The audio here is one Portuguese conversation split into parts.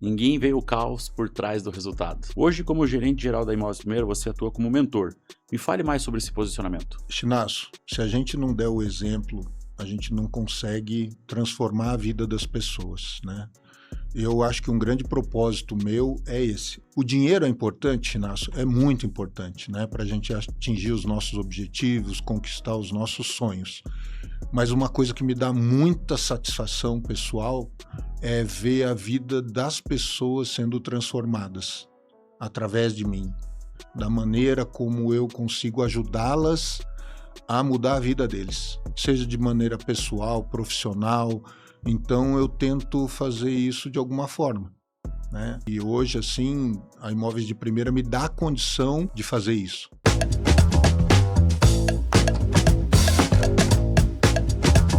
Ninguém vê o caos por trás do resultado. Hoje, como gerente geral da Imóveis Primeiro, você atua como mentor. Me fale mais sobre esse posicionamento. Chinasso, se a gente não der o exemplo, a gente não consegue transformar a vida das pessoas, né? Eu acho que um grande propósito meu é esse. O dinheiro é importante, Chinasso? É muito importante, né? Para a gente atingir os nossos objetivos, conquistar os nossos sonhos. Mas uma coisa que me dá muita satisfação pessoal é ver a vida das pessoas sendo transformadas através de mim, da maneira como eu consigo ajudá-las a mudar a vida deles, seja de maneira pessoal, profissional. Então eu tento fazer isso de alguma forma, né? E hoje, assim, a Imóveis de Primeira me dá a condição de fazer isso.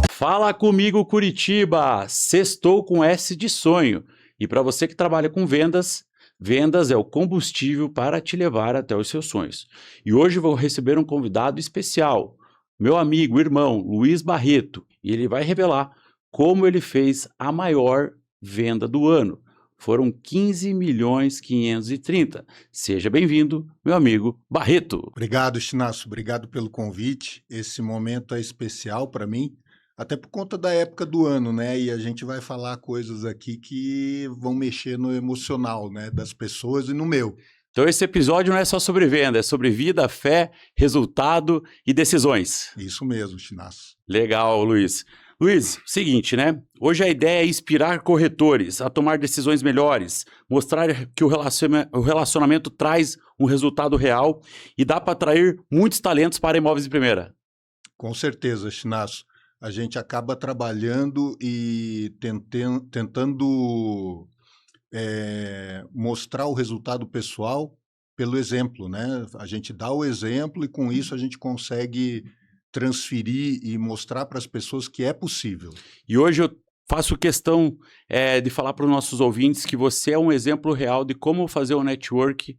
Fala comigo, Curitiba! Sextou com S de sonho. E para você que trabalha com vendas, vendas é o combustível para te levar até os seus sonhos. E hoje vou receber um convidado especial, meu amigo, irmão, Luiz Barreto. E ele vai revelar como ele fez a maior venda do ano. Foram 15.530.000. Seja bem-vindo, meu amigo Barreto. Obrigado, Chinasso. Obrigado pelo convite. Esse momento é especial para mim, até por conta da época do ano, né? E a gente vai falar coisas aqui que vão mexer no emocional, né, das pessoas e no meu. Então esse episódio não é só sobre venda, é sobre vida, fé, resultado e decisões. Isso mesmo, Chinasso. Legal, Luiz. Luiz, seguinte, né? Hoje a ideia é inspirar corretores a tomar decisões melhores, mostrar que o relacionamento traz um resultado real e dá para atrair muitos talentos para Imóveis de Primeira. Com certeza, Chinasso. A gente acaba trabalhando e tentando mostrar o resultado pessoal pelo exemplo, né? A gente dá o exemplo e com isso a gente consegue transferir e mostrar para as pessoas que é possível. E hoje eu faço questão de falar para os nossos ouvintes que você é um exemplo real de como fazer o network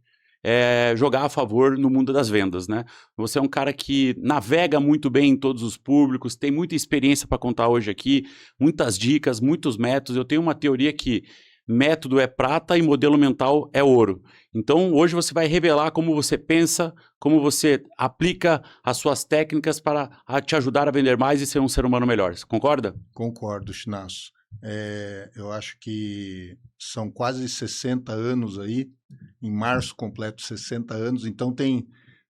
jogar a favor no mundo das vendas, né? Você é um cara que navega muito bem em todos os públicos, tem muita experiência para contar hoje aqui, muitas dicas, muitos métodos. Eu tenho uma teoria que método é prata e modelo mental é ouro. Então, hoje você vai revelar como você pensa, como você aplica as suas técnicas para te ajudar a vender mais e ser um ser humano melhor. Você concorda? Concordo, Chinasso. Eu acho que são quase 60 anos aí, em março completo 60 anos, então tem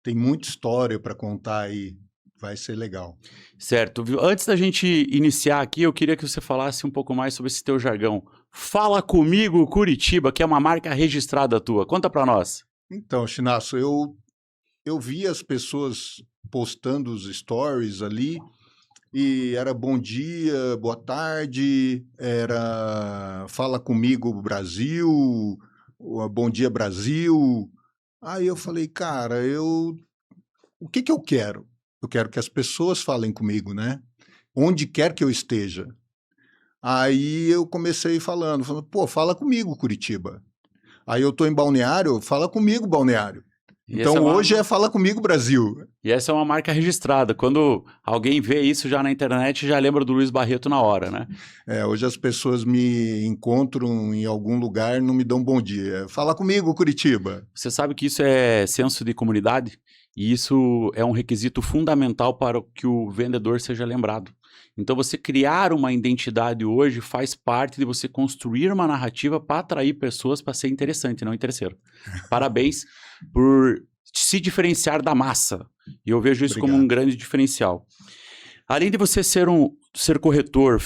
muita história para contar aí, vai ser legal. Certo. Antes da gente iniciar aqui, eu queria que você falasse um pouco mais sobre esse teu jargão. Fala comigo, Curitiba, que é uma marca registrada tua. Conta para nós. Então, Chinasso, eu vi as pessoas postando os stories ali, e era bom dia, boa tarde, era fala comigo Brasil, bom dia Brasil. Aí eu falei, cara, o que eu quero? Eu quero que as pessoas falem comigo, né? Onde quer que eu esteja. Aí eu comecei falando, pô, fala comigo, Curitiba. Aí eu tô em Balneário, fala comigo, Balneário. Então hoje é Fala Comigo Brasil. E essa é uma marca registrada. Quando alguém vê isso já na internet, já lembra do Luiz Barreto na hora, né? Hoje as pessoas me encontram em algum lugar e não me dão bom dia. Fala comigo, Curitiba. Você sabe que isso é senso de comunidade? E isso é um requisito fundamental para que o vendedor seja lembrado. Então, você criar uma identidade hoje faz parte de você construir uma narrativa para atrair pessoas para ser interessante, não interesseiro. Parabéns por se diferenciar da massa. E eu vejo isso Obrigado. como um grande diferencial. Além de você ser corretor,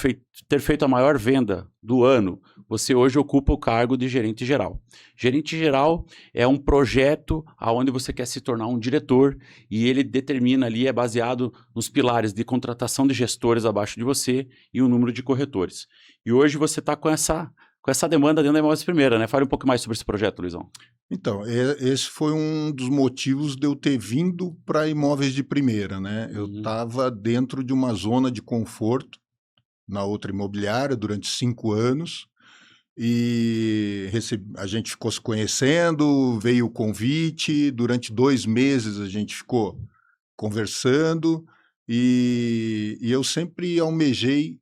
ter feito a maior venda do ano, você hoje ocupa o cargo de gerente geral. Gerente geral é um projeto onde você quer se tornar um diretor e ele determina ali, é baseado nos pilares de contratação de gestores abaixo de você e o número de corretores. E hoje você está com essa demanda dentro da Imóveis Primeira, né? Fale um pouco mais sobre esse projeto, Luizão. Então, esse foi um dos motivos de eu ter vindo para Imóveis de Primeira, né? Eu estava dentro de uma zona de conforto na outra imobiliária durante 5 anos e a gente ficou se conhecendo, veio o convite, durante 2 meses a gente ficou conversando e eu sempre almejei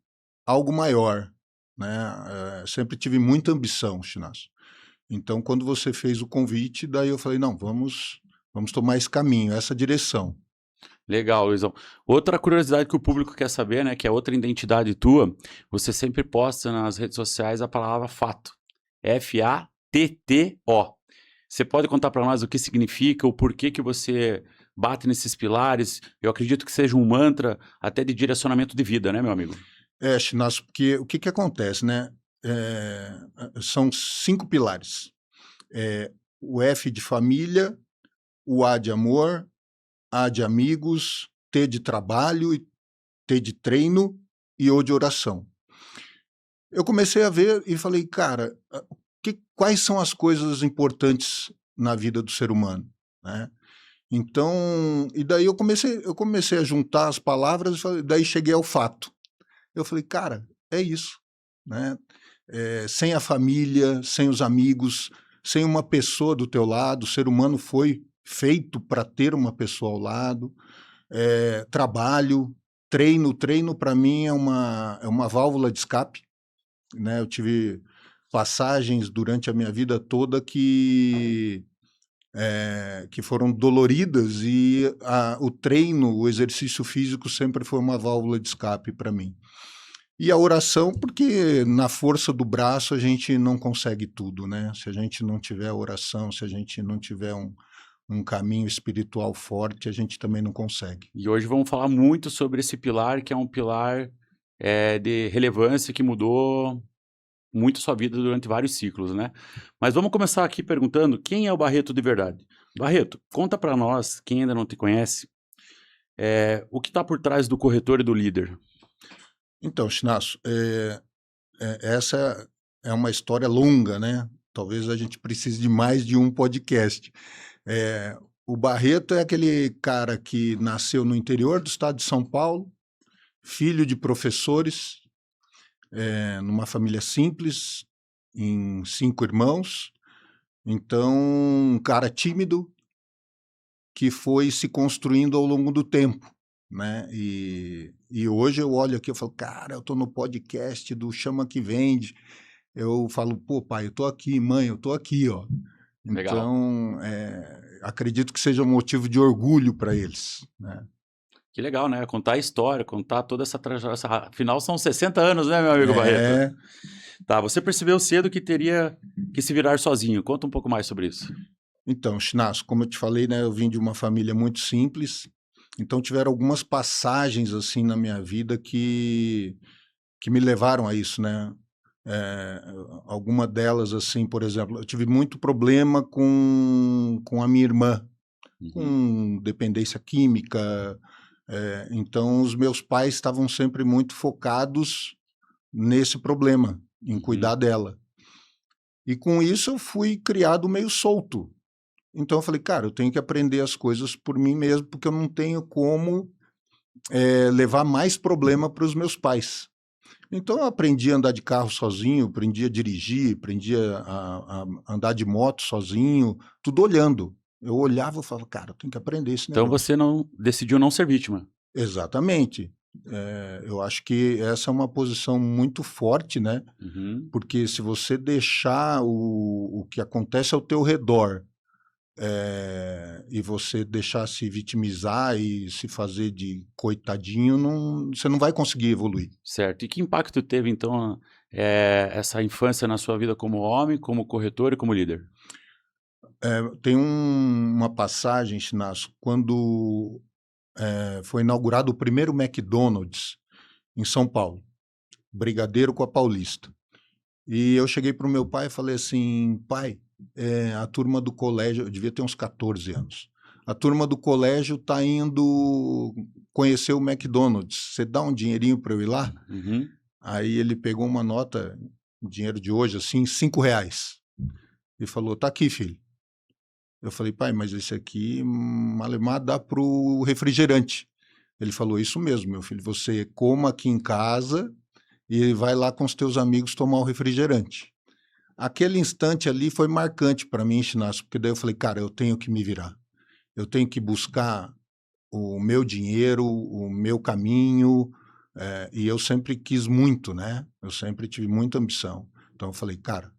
algo maior, né? Sempre tive muita ambição, Chinasso. Então, quando você fez o convite, daí eu falei, não, vamos tomar esse caminho, essa direção. Legal, Luizão. Outra curiosidade que o público quer saber, né, que é outra identidade tua, você sempre posta nas redes sociais a palavra fato. Fatto. Você pode contar para nós o que significa, o porquê que você bate nesses pilares? Eu acredito que seja um mantra até de direcionamento de vida, né, meu amigo? Chinasco, porque o que que acontece, né? É, são 5 pilares. O F de família, o A de amor, A de amigos, T de trabalho, T de treino e O de oração. Eu comecei a ver e falei, cara, quais são as coisas importantes na vida do ser humano, né? Então, e daí eu comecei a juntar as palavras, daí cheguei ao fato. Eu falei, cara, é isso, né? Sem a família, sem os amigos, sem uma pessoa do teu lado, o ser humano foi feito para ter uma pessoa ao lado. Trabalho, treino para mim é uma válvula de escape, né? Eu tive passagens durante a minha vida toda que foram doloridas e o treino, o exercício físico sempre foi uma válvula de escape para mim. E a oração, porque na força do braço a gente não consegue tudo, né? Se a gente não tiver a oração, se a gente não tiver um caminho espiritual forte, a gente também não consegue. E hoje vamos falar muito sobre esse pilar, que é um pilar de relevância que mudou muito sua vida durante vários ciclos, né? Mas vamos começar aqui perguntando quem é o Barreto de verdade. Barreto, conta para nós, quem ainda não te conhece, o que está por trás do corretor e do líder. Então, Chinasso, essa é uma história longa, né? Talvez a gente precise de mais de um podcast. O Barreto é aquele cara que nasceu no interior do estado de São Paulo, filho de professores, numa família simples, em 5 irmãos. Então, um cara tímido que foi se construindo ao longo do tempo, né? E hoje eu olho aqui e falo, cara, eu estou no podcast do Chama que Vende. Eu falo, pô, pai, eu estou aqui, mãe, eu estou aqui, ó. Legal. Então, acredito que seja um motivo de orgulho para eles, né? Que legal, né? Contar a história, contar toda essa trajetória. Afinal, são 60 anos, né, meu amigo Barreto? É, Tá, você percebeu cedo que teria que se virar sozinho. Conta um pouco mais sobre isso. então, Chinasco, como eu te falei, né, eu vim de uma família muito simples, então tiveram algumas passagens assim na minha vida que me levaram a isso, né? É, alguma delas, assim, por exemplo, eu tive muito problema com a minha irmã, Uhum, com dependência química. Então, os meus pais estavam sempre muito focados nesse problema, em uhum. cuidar dela. E com isso eu fui criado meio solto. Então eu falei, cara, eu tenho que aprender as coisas por mim mesmo, porque eu não tenho como levar mais problema para os meus pais. Então eu aprendi a andar de carro sozinho, aprendi a dirigir, aprendi a andar de moto sozinho, tudo olhando. Eu olhava e falava, cara, eu tenho que aprender esse Então negócio. você não decidiu não ser vítima. Exatamente. Eu acho que essa é uma posição muito forte, né? Uhum. Porque se você deixar o que acontece ao teu redor e você deixar se vitimizar e se fazer de coitadinho, você não vai conseguir evoluir. Certo. E que impacto teve, então, essa infância na sua vida como homem, como corretor e como líder? Tem uma passagem, Chinasco, quando foi inaugurado o primeiro McDonald's em São Paulo, Brigadeiro com a Paulista. E eu cheguei para o meu pai e falei assim, pai, a turma do colégio, eu devia ter uns 14 anos, a turma do colégio está indo conhecer o McDonald's, você dá um dinheirinho para eu ir lá? Uhum. Aí ele pegou uma nota, dinheiro de hoje, assim, R$ 5, e falou, tá aqui, filho. Eu falei, pai, mas esse aqui, malemar, dá pro refrigerante. Ele falou, isso mesmo, meu filho, você coma aqui em casa e vai lá com os teus amigos tomar o refrigerante. Aquele instante ali foi marcante para mim, Chinasco, porque daí eu falei, cara, eu tenho que me virar. Eu tenho que buscar o meu dinheiro, o meu caminho, e eu sempre quis muito, né? Eu sempre tive muita ambição. Então eu falei, cara,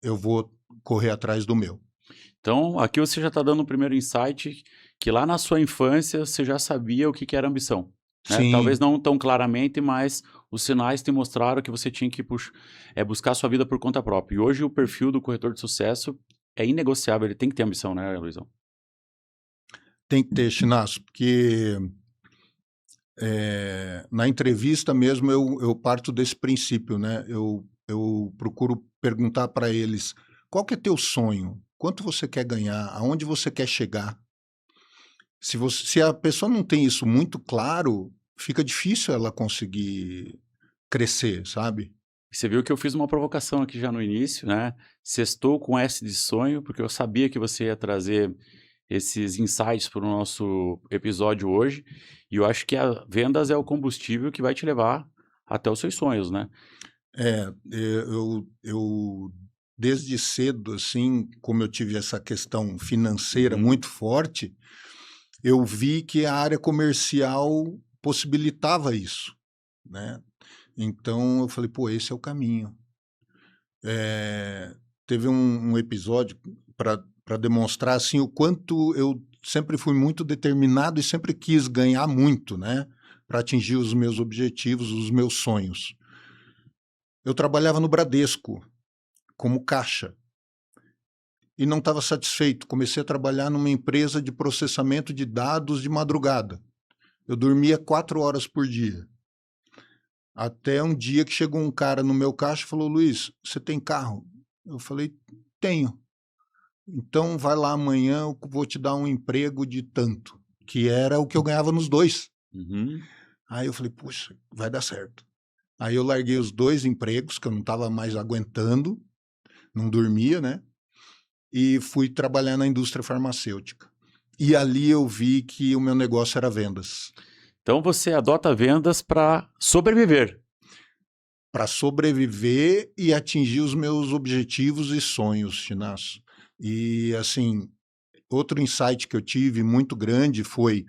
eu vou correr atrás do meu. Então, aqui você já está dando um primeiro insight que lá na sua infância você já sabia o que era ambição, né? Talvez Sim, não tão claramente, mas os sinais te mostraram que você tinha que buscar a sua vida por conta própria. E hoje o perfil do corretor de sucesso é inegociável, ele tem que ter ambição, né, Luizão? tem que ter, Chinasso, porque na entrevista mesmo eu parto desse princípio, né? Eu procuro perguntar para eles qual que é teu sonho, quanto você quer ganhar, aonde você quer chegar. Se a pessoa não tem isso muito claro, fica difícil ela conseguir crescer, sabe? Você viu que eu fiz uma provocação aqui já no início, né? Sextou com S de sonho, porque eu sabia que você ia trazer esses insights para o nosso episódio hoje. E eu acho que a vendas é o combustível que vai te levar até os seus sonhos, né? Eu desde cedo, assim, como eu tive essa questão financeira Uhum. muito forte, eu vi que a área comercial possibilitava isso, né? Então eu falei, pô, esse é o caminho. Teve um episódio para demonstrar assim o quanto eu sempre fui muito determinado e sempre quis ganhar muito, né? Para atingir os meus objetivos, os meus sonhos. Eu trabalhava no Bradesco como caixa e não estava satisfeito. Comecei a trabalhar numa empresa de processamento de dados de madrugada. Eu dormia 4 horas por dia. Até um dia que chegou um cara no meu caixa e falou: Luiz, você tem carro? Eu falei: tenho. Então vai lá amanhã, eu vou te dar um emprego de tanto, que era o que eu ganhava nos dois. Uhum. Aí eu falei: puxa, vai dar certo. Aí eu larguei os 2 empregos, que eu não estava mais aguentando, não dormia, né? E fui trabalhar na indústria farmacêutica. E ali eu vi que o meu negócio era vendas. Então você adota vendas para sobreviver. Para sobreviver e atingir os meus objetivos e sonhos, Chinasso. E, assim, outro insight que eu tive muito grande foi: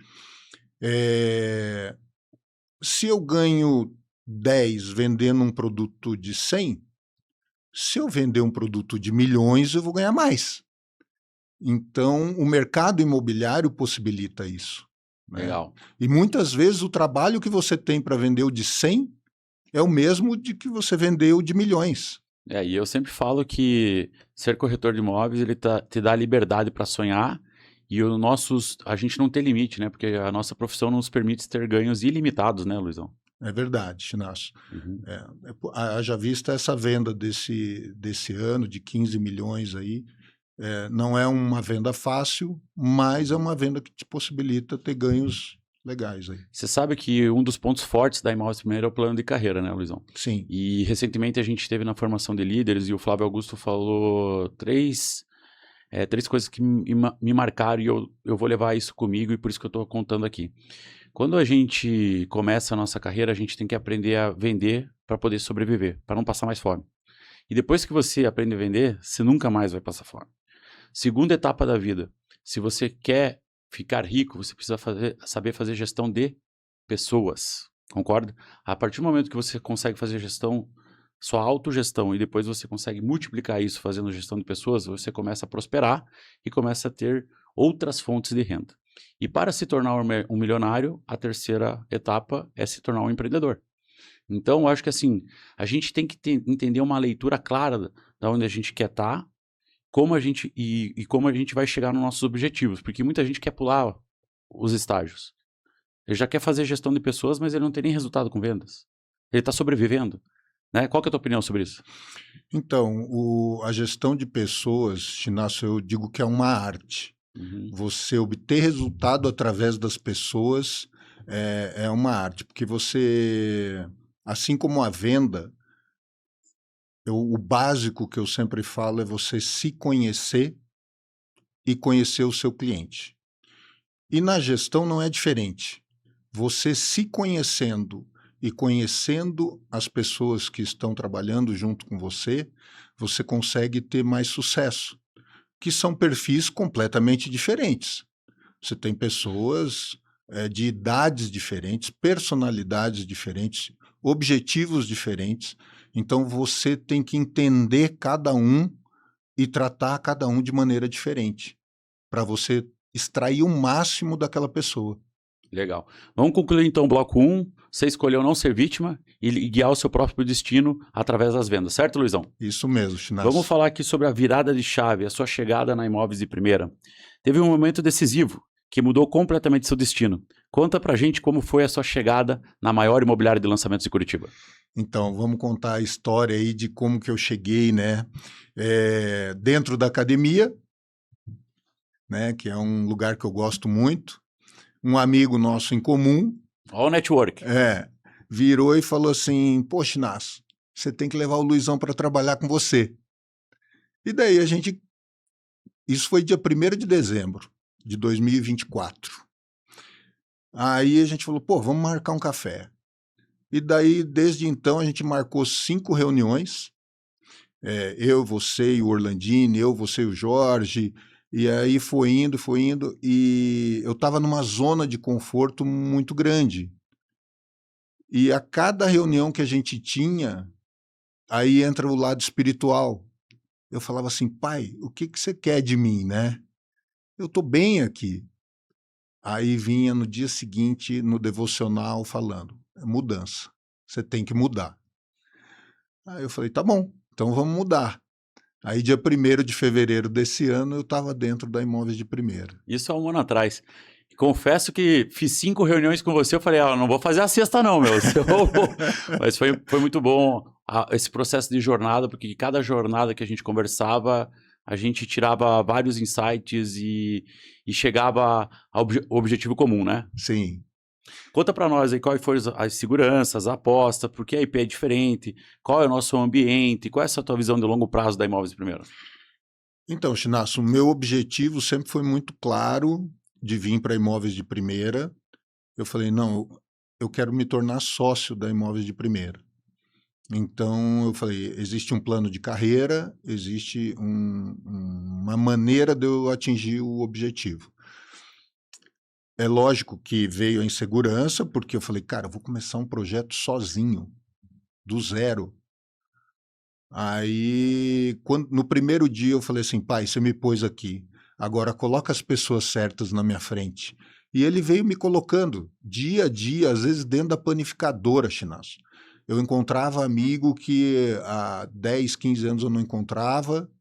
se eu ganho 10 vendendo um produto de 100, se eu vender um produto de milhões, eu vou ganhar mais. Então, o mercado imobiliário possibilita isso, né? Legal. E muitas vezes o trabalho que você tem para vender o de 100 é o mesmo de que você vendeu o de milhões. E eu sempre falo que ser corretor de imóveis, ele te dá liberdade para sonhar e a gente não tem limite, né? Porque a nossa profissão nos permite ter ganhos ilimitados, né, Luizão? É verdade, Chinasso. Uhum. Haja vista essa venda desse ano de 15 milhões aí. Não é uma venda fácil, mas é uma venda que te possibilita ter ganhos legais aí. Você sabe que um dos pontos fortes da Imóveis Primeiro é o plano de carreira, né, Luizão? Sim, E recentemente a gente esteve na formação de líderes e o Flávio Augusto falou três coisas que me marcaram e eu vou levar isso comigo e por isso que eu estou contando aqui. Quando a gente começa a nossa carreira, a gente tem que aprender a vender para poder sobreviver, para não passar mais fome. E depois que você aprende a vender, você nunca mais vai passar fome. Segunda etapa da vida, se você quer ficar rico, você precisa saber fazer gestão de pessoas, concorda? A partir do momento que você consegue fazer gestão, sua autogestão, e depois você consegue multiplicar isso fazendo gestão de pessoas, você começa a prosperar e começa a ter outras fontes de renda. E para se tornar um milionário, a terceira etapa é se tornar um empreendedor. Então, eu acho que assim, a gente tem que entender uma leitura clara da onde a gente quer estar, como a gente como a gente vai chegar nos nossos objetivos, porque muita gente quer pular os estágios. Ele já quer fazer gestão de pessoas, mas ele não tem nem resultado com vendas. Ele está sobrevivendo, né? Qual que é a tua opinião sobre isso? então, a gestão de pessoas, Chinasso, eu digo que é uma arte. Uhum. Você obter resultado através das pessoas é uma arte, porque você, assim como a venda, o básico que eu sempre falo é você se conhecer e conhecer o seu cliente. E na gestão não é diferente. Você se conhecendo e conhecendo as pessoas que estão trabalhando junto com você, você consegue ter mais sucesso, que são perfis completamente diferentes. Você tem pessoas de idades diferentes, personalidades diferentes, objetivos diferentes. Então você tem que entender cada um e tratar cada um de maneira diferente, para você extrair o máximo daquela pessoa. Legal. Vamos concluir então o bloco 1. Você escolheu não ser vítima e guiar o seu próprio destino através das vendas, certo, Luizão? Isso mesmo, Chinasco. Vamos falar aqui sobre a virada de chave, a sua chegada na Imóveis de Primeira. Teve um momento decisivo que mudou completamente seu destino. Conta pra gente como foi a sua chegada na maior imobiliária de lançamentos de Curitiba. Então, vamos contar a história aí de como que eu cheguei, né? Dentro da academia, né? Que é um lugar que eu gosto muito. Um amigo nosso em comum, Olha o network. virou e falou assim: Poxa, Inácio, você tem que levar o Luizão para trabalhar com você. E daí isso foi dia 1º de dezembro de 2024. Aí a gente falou: pô, vamos marcar um café. E daí, desde então, a gente marcou 5 reuniões. Eu, você e o Orlandini, eu, você e o Jorge. E aí foi indo, e eu estava numa zona de conforto muito grande. E a cada reunião que a gente tinha, aí entra o lado espiritual. Eu falava assim: pai, o que você quer de mim, né? Eu estou bem aqui. Aí vinha no dia seguinte, no devocional, falando: mudança, você tem que mudar. Aí eu falei: tá bom, então vamos mudar. Aí, dia 1º de fevereiro desse ano, eu estava dentro da Imóveis de Primeira. Isso há um ano atrás. Confesso que fiz 5 reuniões com você, eu falei, não vou fazer a sexta não, meu. Mas foi muito bom esse processo de jornada, porque cada jornada que a gente conversava, a gente tirava vários insights e chegava ao objetivo comum, né? Sim. Conta para nós aí quais foram as seguranças, a aposta, por que a IP é diferente, qual é o nosso ambiente, qual é essa tua visão de longo prazo da Imóveis de Primeira? Então, Chinasso, o meu objetivo sempre foi muito claro de vir para Imóveis de Primeira. Eu falei: não, eu quero me tornar sócio da Imóveis de Primeira. Então, eu falei: existe um plano de carreira, existe uma maneira de eu atingir o objetivo. É lógico que veio a insegurança, porque eu falei: cara, eu vou começar um projeto sozinho, do zero. Aí, no primeiro dia, eu falei assim: pai, você me pôs aqui, agora coloca as pessoas certas na minha frente. E ele veio me colocando, dia a dia, às vezes dentro da panificadora, Chinasso. Eu encontrava amigo que há 10, 15 anos eu não encontrava,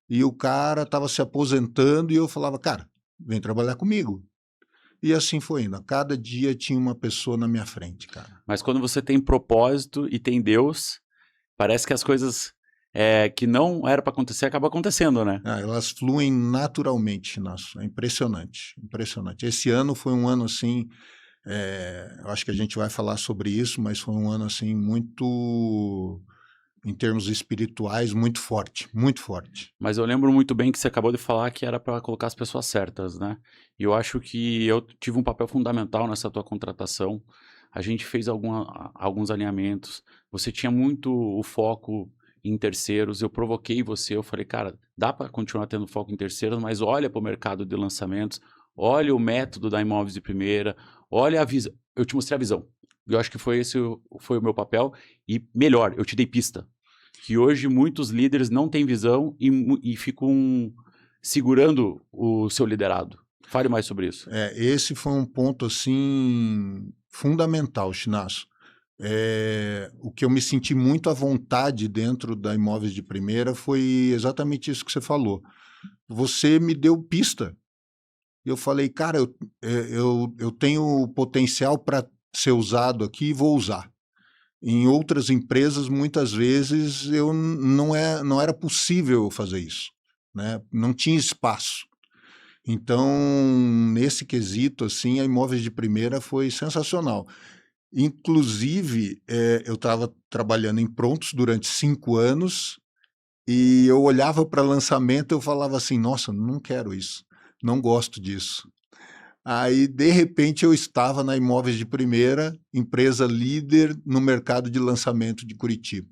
e o cara estava se aposentando, e eu falava: cara, vem trabalhar comigo. E assim foi indo. A cada dia tinha uma pessoa na minha frente, cara. Mas quando você tem propósito e tem Deus, parece que as coisas que não era para acontecer, acabam acontecendo, né? Elas fluem naturalmente, nossa, é impressionante, impressionante. Esse ano foi um ano assim, eu acho que a gente vai falar sobre isso, mas foi um ano assim muito, em termos espirituais, muito forte, muito forte. Mas eu lembro muito bem que você acabou de falar que era para colocar as pessoas certas, né? E eu acho que eu tive um papel fundamental nessa tua contratação. A gente fez alguns alinhamentos. Você tinha muito o foco em terceiros, eu provoquei você, eu falei: cara, dá para continuar tendo foco em terceiros, mas olha para o mercado de lançamentos, olha o método da Imóveis de Primeira, olha a visão. Eu te mostrei a visão. Eu acho que esse foi o meu papel. E melhor, eu te dei pista. Que hoje muitos líderes não têm visão e ficam segurando o seu liderado. Fale mais sobre isso. Esse foi um ponto assim fundamental, Chinasso. O que eu me senti muito à vontade dentro da Imóveis de Primeira foi exatamente isso que você falou. Você me deu pista. Eu falei: cara, eu tenho potencial para ser usado aqui e vou usar. Em outras empresas, muitas vezes, não era possível fazer isso, né? Não tinha espaço. Então, nesse quesito, assim, a Imóveis de Primeira foi sensacional. Inclusive, eu estava trabalhando em Prontos durante 5 anos e eu olhava para lançamento e eu falava assim: nossa, não quero isso, não gosto disso. Aí, de repente, eu estava na Imóveis de Primeira, empresa líder no mercado de lançamento de Curitiba.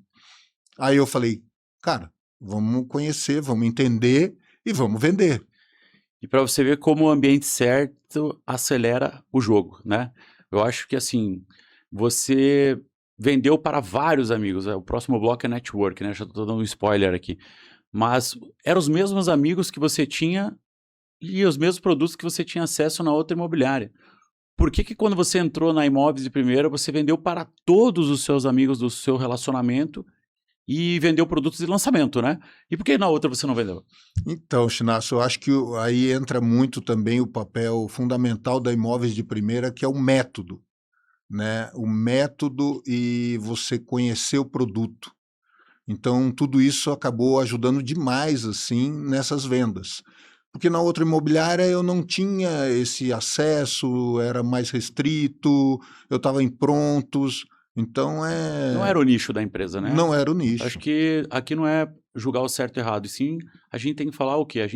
Aí eu falei: cara, vamos conhecer, vamos entender e vamos vender. E para você ver como o ambiente certo acelera o jogo, né? Eu acho que assim, você vendeu para vários amigos. O próximo bloco é network, né? Já estou dando um spoiler aqui. mas eram os mesmos amigos que você tinha e os mesmos produtos que você tinha acesso na outra imobiliária. Por que que quando você entrou na Imóveis de Primeira, você vendeu para todos os seus amigos do seu relacionamento e vendeu produtos de lançamento, né? E por que na outra você não vendeu? Então, Chinasso, eu acho que aí entra muito também o papel fundamental da Imóveis de Primeira, que é o método, né? O método e você conhecer o produto. Então, tudo isso acabou ajudando demais, assim, nessas vendas. Porque na outra imobiliária eu não tinha esse acesso, era mais restrito, eu estava em prontos, então Não era o nicho da empresa, né? não era o Acho nicho. que aqui não é julgar o certo e errado, e sim a gente tem que falar o quê? A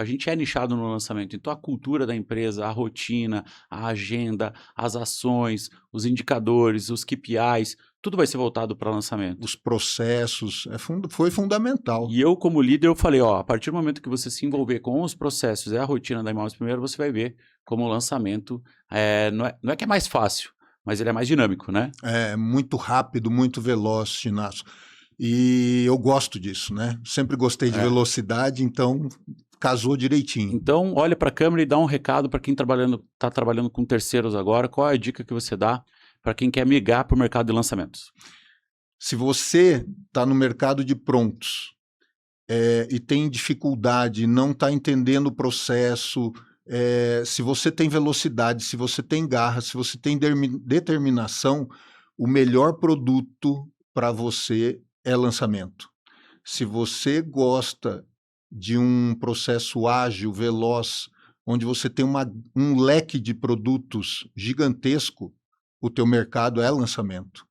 gente é nichado no lançamento, então a cultura da empresa, a rotina, a agenda, as ações, os indicadores, os KPIs, tudo vai ser voltado para lançamento. Os processos, foi fundamental. E eu, como líder, eu falei, ó, a partir do momento que você se envolver com os processos e a rotina da Imóveis Primeiro, você vai ver como o lançamento não é que é mais fácil, mas ele é mais dinâmico, né? É muito rápido, muito veloz, Chinasso. E eu gosto disso, né? Sempre gostei de É. velocidade, então casou direitinho. Então, olha para a câmera e dá um recado para quem está trabalhando com terceiros agora. Qual é a dica que você dá para quem quer migrar para o mercado de lançamentos? Se você está no mercado de prontos e tem dificuldade, não está entendendo o processo, se você tem velocidade, se você tem garra, se você tem determinação, o melhor produto para você é lançamento. Se você gosta de um processo ágil, veloz, onde você tem um leque de produtos gigantesco, o teu mercado é lançamento.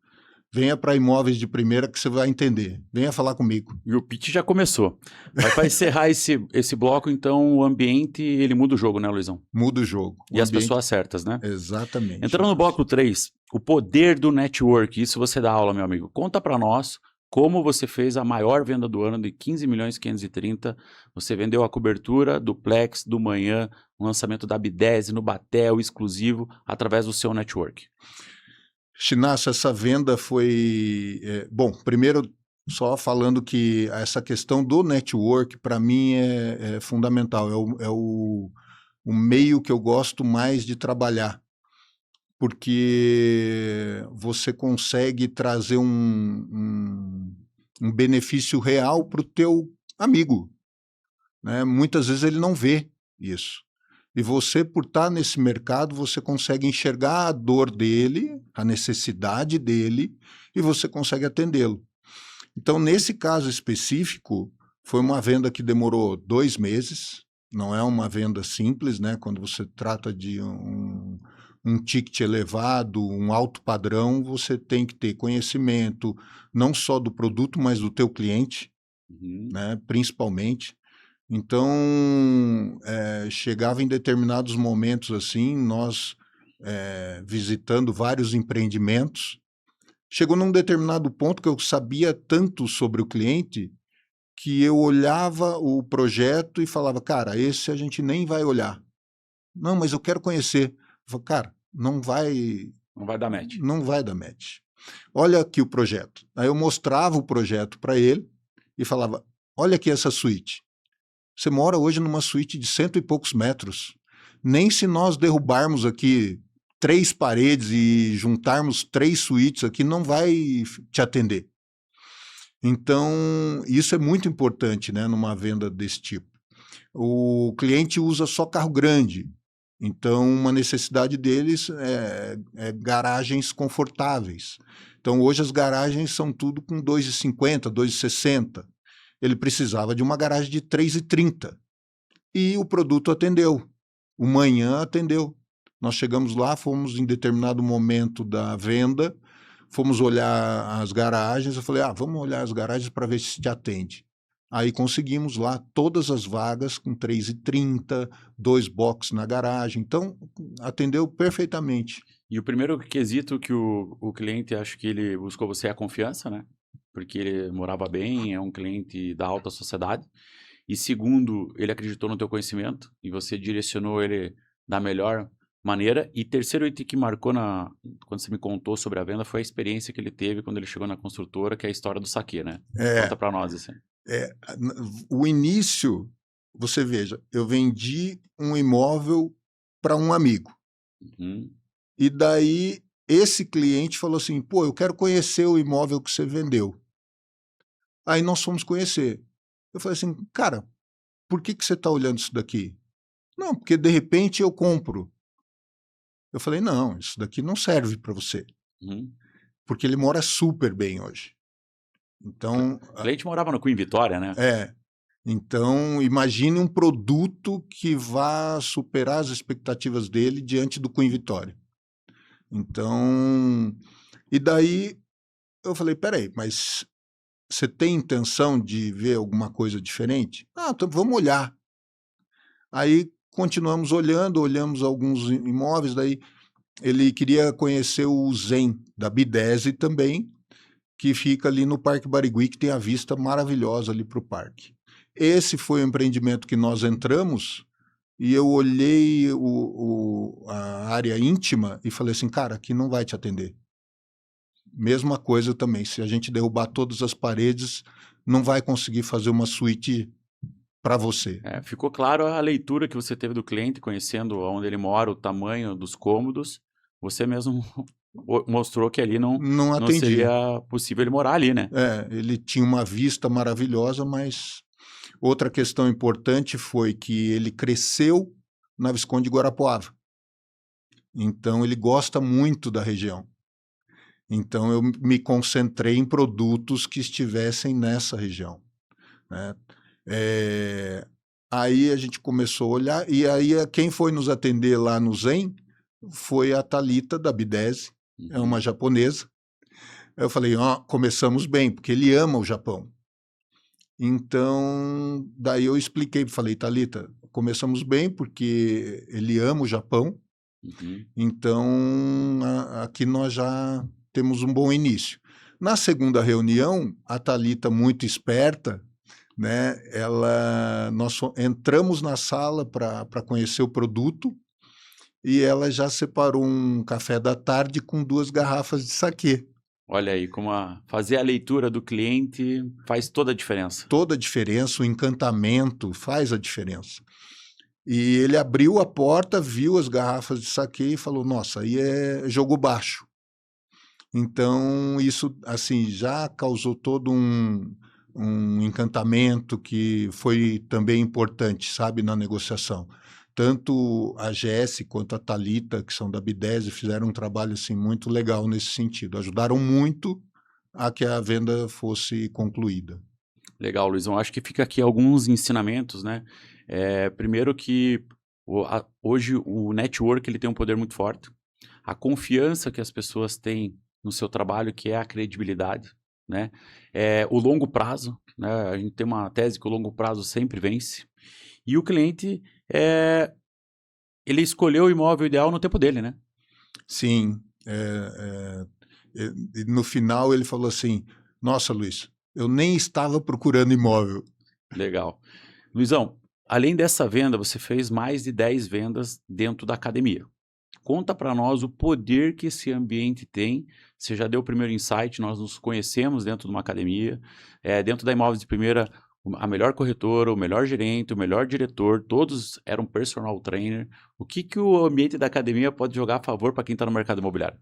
Venha para Imóveis de Primeira que você vai entender. Venha falar comigo. E o pitch já começou. Mas para encerrar esse bloco, então, o ambiente, ele muda o jogo, né, Luizão? Muda o jogo. E as pessoas certas, né? Exatamente. Entrando no bloco 3, o poder do network. Isso você dá aula, meu amigo. Conta para nós como você fez a maior venda do ano de 15 milhões 530. Você vendeu a cobertura do Plex, do Manhã, o lançamento da Bidese, no Batel, exclusivo, através do seu network. Chinasso, essa venda foi... bom, primeiro, só falando que essa questão do network, para mim, é fundamental. É o meio que eu gosto mais de trabalhar, porque você consegue trazer um benefício real para o teu amigo, né? Muitas vezes ele não vê isso. E você, por estar nesse mercado, você consegue enxergar a dor dele, a necessidade dele, e você consegue atendê-lo. Então, nesse caso específico, foi uma venda que demorou 2 meses, não é uma venda simples, né? Quando você trata de um ticket elevado, um alto padrão, você tem que ter conhecimento, não só do produto, mas do teu cliente, né? Principalmente. Então, chegava em determinados momentos assim, nós visitando vários empreendimentos, chegou num determinado ponto que eu sabia tanto sobre o cliente que eu olhava o projeto e falava, cara, esse a gente nem vai olhar. Não, mas eu quero conhecer. Eu falava, cara, não vai dar match. Não vai dar match. Olha aqui o projeto. Aí eu mostrava o projeto para ele e falava, olha aqui essa suíte. Você mora hoje numa suíte de 100 e poucos metros. Nem se nós derrubarmos aqui 3 paredes e juntarmos 3 suítes aqui, não vai te atender. Então, isso é muito importante, né, numa venda desse tipo. O cliente usa só carro grande, então uma necessidade deles é garagens confortáveis. Então, hoje as garagens são tudo com 2,50, 2,60. Ele precisava de uma garagem de 3,30. E o produto atendeu. O Manhã atendeu. Nós chegamos lá, fomos em determinado momento da venda, fomos olhar as garagens, eu falei, vamos olhar as garagens para ver se te atende. Aí conseguimos lá todas as vagas com 3,30, 2 boxes na garagem, então atendeu perfeitamente. E o primeiro quesito que o cliente, acho que ele buscou você é a confiança, né? Porque ele morava bem, é um cliente da alta sociedade. E segundo, ele acreditou no teu conhecimento e você direcionou ele da melhor maneira. E terceiro item que marcou quando você me contou sobre a venda foi a experiência que ele teve quando ele chegou na construtora, que é a história do saquê, né? Conta pra nós isso aí. O início, você veja, eu vendi um imóvel para um amigo. Uhum. E daí esse cliente falou assim, pô, eu quero conhecer o imóvel que você vendeu. Aí nós fomos conhecer. Eu falei assim, cara, por que você está olhando isso daqui? Não, porque de repente eu compro. Eu falei, não, isso daqui não serve para você. Uhum. Porque ele mora super bem hoje. Então, O cliente morava no Queen Vitória, né? então imagine um produto que vá superar as expectativas dele diante do Queen Vitória. Então, e daí eu falei, peraí, mas você tem intenção de ver alguma coisa diferente? Ah, então vamos olhar. Aí continuamos olhando, olhamos alguns imóveis, daí ele queria conhecer o Zen da Bidese também, que fica ali no Parque Barigui, que tem a vista maravilhosa ali para o parque. Esse foi o empreendimento que nós entramos e eu olhei a área íntima e falei assim, cara, aqui não vai te atender. Mesma coisa também, se a gente derrubar todas as paredes, não vai conseguir fazer uma suíte para você. Ficou claro a leitura que você teve do cliente, conhecendo onde ele mora, o tamanho dos cômodos. Você mesmo mostrou que ali Não não atendia. seria possível ele morar ali, né? Ele tinha uma vista maravilhosa, mas outra questão importante foi que ele cresceu na Visconde de Guarapuava. Então, ele gosta muito da região. Então, eu me concentrei em produtos que estivessem nessa região, né? Aí a gente começou a olhar, e aí quem foi nos atender lá no Zen foi a Thalita da Bidese, é uma japonesa. Eu falei, começamos bem, porque ele ama o Japão. Então, daí eu expliquei, falei, Thalita, começamos bem porque ele ama o Japão, então aqui nós já temos um bom início. Na segunda reunião, a Thalita, muito esperta, né, nós entramos na sala para conhecer o produto e ela já separou um café da tarde com 2 garrafas de saquê. Olha aí, fazer a leitura do cliente faz toda a diferença. Toda a diferença, o encantamento faz a diferença. E ele abriu a porta, viu as garrafas de saquê e falou, nossa, aí é jogo baixo. Então, isso assim já causou todo um encantamento que foi também importante, sabe, na negociação. Tanto a Jesse quanto a Thalita, que são da Bidese, fizeram um trabalho assim, muito legal nesse sentido. Ajudaram muito a que a venda fosse concluída. Legal, Luizão. Acho que fica aqui alguns ensinamentos, né? Primeiro que hoje o network ele tem um poder muito forte. A confiança que as pessoas têm no seu trabalho, que é a credibilidade, né? O longo prazo, né? A gente tem uma tese que o longo prazo sempre vence. E o cliente, ele escolheu o imóvel ideal no tempo dele, né? Sim. No final ele falou assim, nossa, Luiz, eu nem estava procurando imóvel. Legal. Luizão, além dessa venda, você fez mais de 10 vendas dentro da academia. Conta para nós o poder que esse ambiente tem. Você já deu o primeiro insight, nós nos conhecemos dentro de uma academia, dentro da Imóveis de Primeira, a melhor corretora, o melhor gerente, o melhor diretor, todos eram personal trainer. O que o ambiente da academia pode jogar a favor para quem está no mercado imobiliário?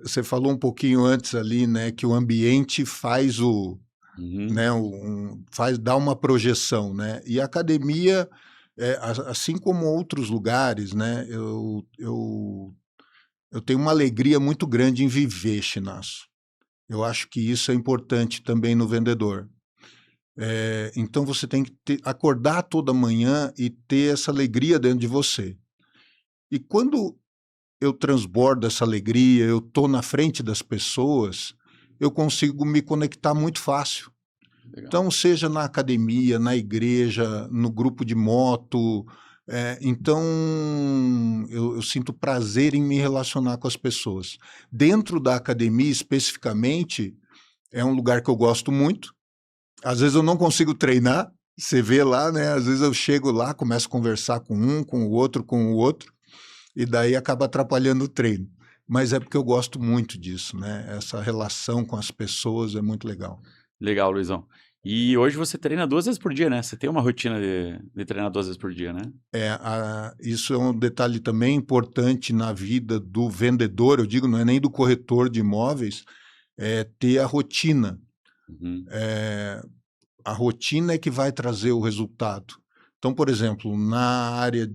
Você falou um pouquinho antes ali, né, que o ambiente faz né, dá uma projeção, né? E a academia, assim como outros lugares, né, eu tenho uma alegria muito grande em viver, Chinasso. Eu acho que isso é importante também no vendedor. Então você tem que acordar toda manhã e ter essa alegria dentro de você. E quando eu transbordo essa alegria, eu estou na frente das pessoas, eu consigo me conectar muito fácil. Legal. Então, seja na academia, na igreja, no grupo de moto, então eu sinto prazer em me relacionar com as pessoas. Dentro da academia, especificamente, é um lugar que eu gosto muito. Às vezes eu não consigo treinar, você vê lá, né? Às vezes eu chego lá, começo a conversar com o outro, e daí acaba atrapalhando o treino. Mas é porque eu gosto muito disso, né? Essa relação com as pessoas é muito legal. Legal, Luizão. E hoje você treina 2 vezes por dia, né? Você tem uma rotina de treinar 2 vezes por dia, né? Isso é um detalhe também importante na vida do vendedor, eu digo, não é nem do corretor de imóveis, é ter a rotina. Uhum. A rotina é que vai trazer o resultado. Então, por exemplo, na área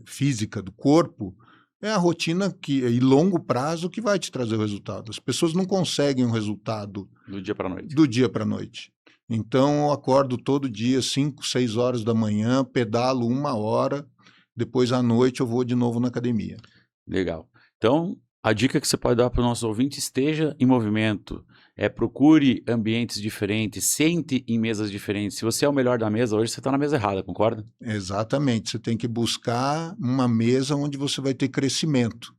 física do corpo, é a rotina e longo prazo que vai te trazer o resultado. As pessoas não conseguem um resultado Do dia para noite. do dia para a noite. Então, eu acordo todo dia, 5, 6 horas da manhã, pedalo 1 hora, depois à noite eu vou de novo na academia. Legal. Então, a dica que você pode dar para os nossos ouvintes, esteja em movimento, procure ambientes diferentes, sente em mesas diferentes. Se você é o melhor da mesa, hoje você está na mesa errada, concorda? Exatamente, você tem que buscar uma mesa onde você vai ter crescimento.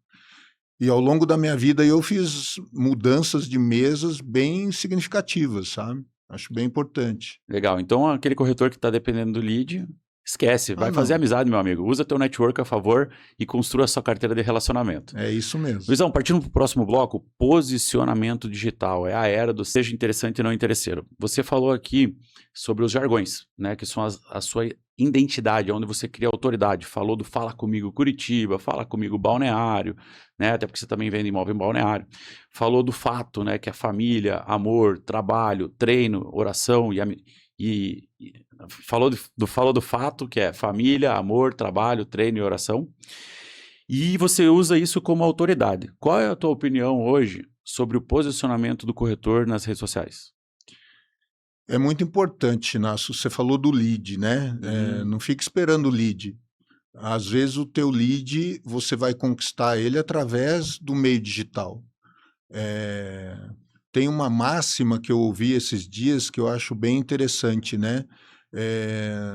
E ao longo da minha vida eu fiz mudanças de mesas bem significativas, sabe? Acho bem importante. Legal. Então, aquele corretor que está dependendo do lead, esquece. Vai fazer Não, amizade, meu amigo. Usa teu network a favor e construa a sua carteira de relacionamento. é isso mesmo. Luizão, partindo para o próximo bloco, posicionamento digital. É a era do seja interessante e não interesseiro. Você falou aqui sobre os jargões, né? Que são a sua identidade, onde você cria autoridade. Falou do Fala Comigo Curitiba, Fala Comigo Balneário, né? Até porque você também vende imóvel em Balneário. Falou do fato, né? Que é família, amor, trabalho, treino, oração e falou do fato, que é família, amor, trabalho, treino e oração. E você usa isso como autoridade. Qual é a tua opinião hoje sobre o posicionamento do corretor nas redes sociais? É muito importante, Inácio. Você falou do lead, né? Não fique esperando o lead. Às vezes o teu lead, você vai conquistar ele através do meio digital. Tem uma máxima que eu ouvi esses dias que eu acho bem interessante, né?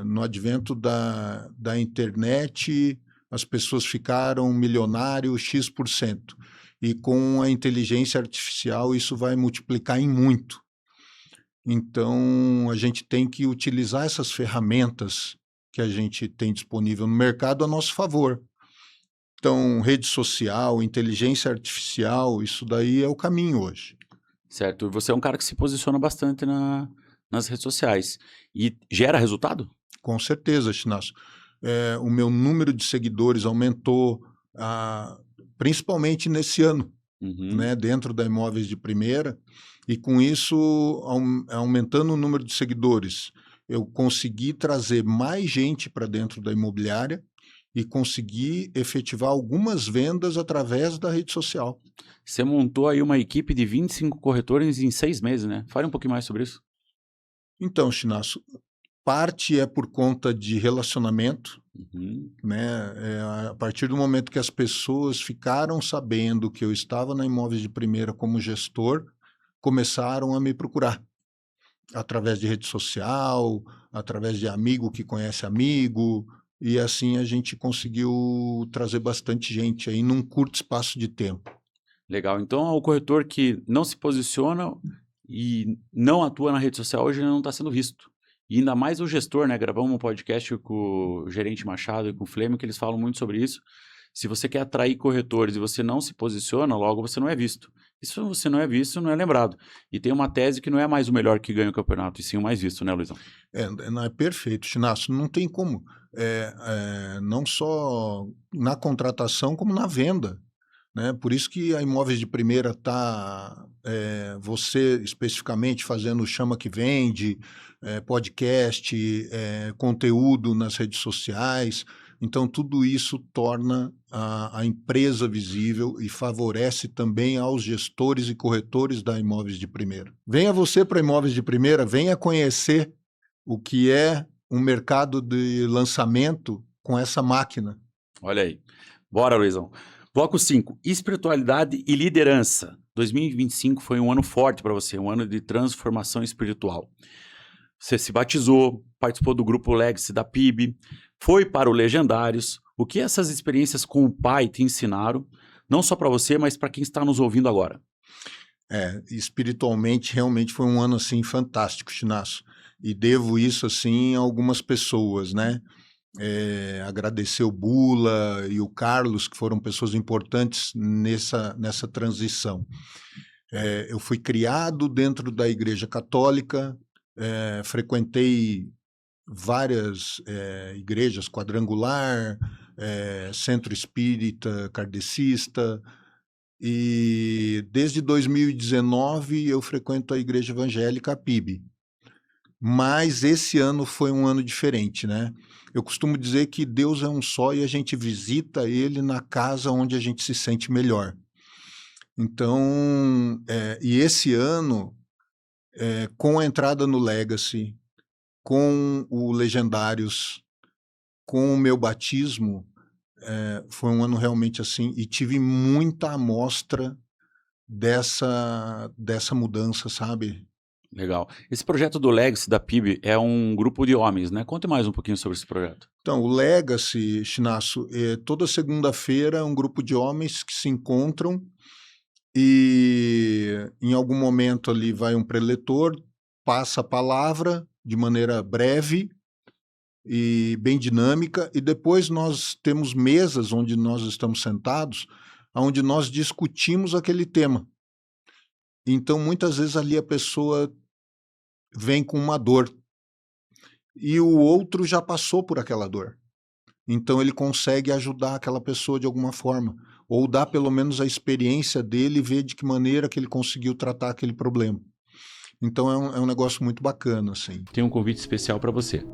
No advento da internet, as pessoas ficaram milionários X%. E com a inteligência artificial, isso vai multiplicar em muito. Então, a gente tem que utilizar essas ferramentas que a gente tem disponível no mercado a nosso favor. Então, rede social, inteligência artificial, isso daí é o caminho hoje. Certo. E você é um cara que se posiciona bastante nas redes sociais. E gera resultado? Com certeza, Chinasso. O meu número de seguidores aumentou, principalmente nesse ano, né, dentro da Imóveis de Primeira, e com isso, aumentando o número de seguidores, eu consegui trazer mais gente para dentro da imobiliária e consegui efetivar algumas vendas através da rede social. Você montou aí uma equipe de 25 corretores em 6 meses, né? Fale um pouquinho mais sobre isso. Então, Chinasso, parte é por conta de relacionamento, né? A partir do momento que as pessoas ficaram sabendo que eu estava na Imóveis de Primeira como gestor, começaram a me procurar através de rede social, através de amigo que conhece amigo, e assim a gente conseguiu trazer bastante gente aí num curto espaço de tempo. Legal. Então, o corretor que não se posiciona e não atua na rede social hoje não está sendo visto. E ainda mais o gestor, né? Gravamos um podcast com o gerente Machado e com o Flamengo, que eles falam muito sobre isso. Se você quer atrair corretores e você não se posiciona, logo você não é visto. E se você não é visto, não é lembrado. E tem uma tese que não é mais o melhor que ganha o campeonato, e sim o mais visto, né, Luizão? Não é perfeito, Chinasso. Não tem como. Não só na contratação, como na venda. Né? Por isso que a Imóveis de Primeira está, você especificamente fazendo Chama que Vende, podcast, conteúdo nas redes sociais. Então, tudo isso torna a empresa visível e favorece também aos gestores e corretores da Imóveis de Primeira. Venha você para Imóveis de Primeira, venha conhecer o que é um mercado de lançamento com essa máquina. Olha aí. Bora, Luizão. Bloco 5, espiritualidade e liderança. 2025 foi um ano forte para você, um ano de transformação espiritual. Você se batizou, participou do grupo Legacy da PIB, foi para o Legendários. O que essas experiências com o pai te ensinaram, não só para você, mas para quem está nos ouvindo agora? Espiritualmente, realmente foi um ano assim fantástico, Chinasso. E devo isso assim a algumas pessoas, né? Agradecer o Bula e o Carlos, que foram pessoas importantes nessa transição. Eu fui criado dentro da Igreja Católica, frequentei várias igrejas, Quadrangular, Centro Espírita, Kardecista, e desde 2019 eu frequento a Igreja Evangélica, a PIB. Mas esse ano foi um ano diferente, né? Eu costumo dizer que Deus é um só e a gente visita Ele na casa onde a gente se sente melhor. Então, e esse ano, com a entrada no Legacy, com o Legendários, com o meu batismo, foi um ano realmente assim, e tive muita amostra dessa mudança, sabe? Legal. Esse projeto do Legacy da PIB é um grupo de homens, né? Conte mais um pouquinho sobre esse projeto. Então, o Legacy, Chinasso, toda segunda-feira é um grupo de homens que se encontram e em algum momento ali vai um preletor, passa a palavra de maneira breve e bem dinâmica, e depois nós temos mesas onde nós estamos sentados, onde nós discutimos aquele tema. Então, muitas vezes ali a pessoa vem com uma dor e o outro já passou por aquela dor. Então, ele consegue ajudar aquela pessoa de alguma forma, ou dar pelo menos a experiência dele e ver de que maneira que ele conseguiu tratar aquele problema. Então, é um negócio muito bacana, assim. Tem um convite especial para você.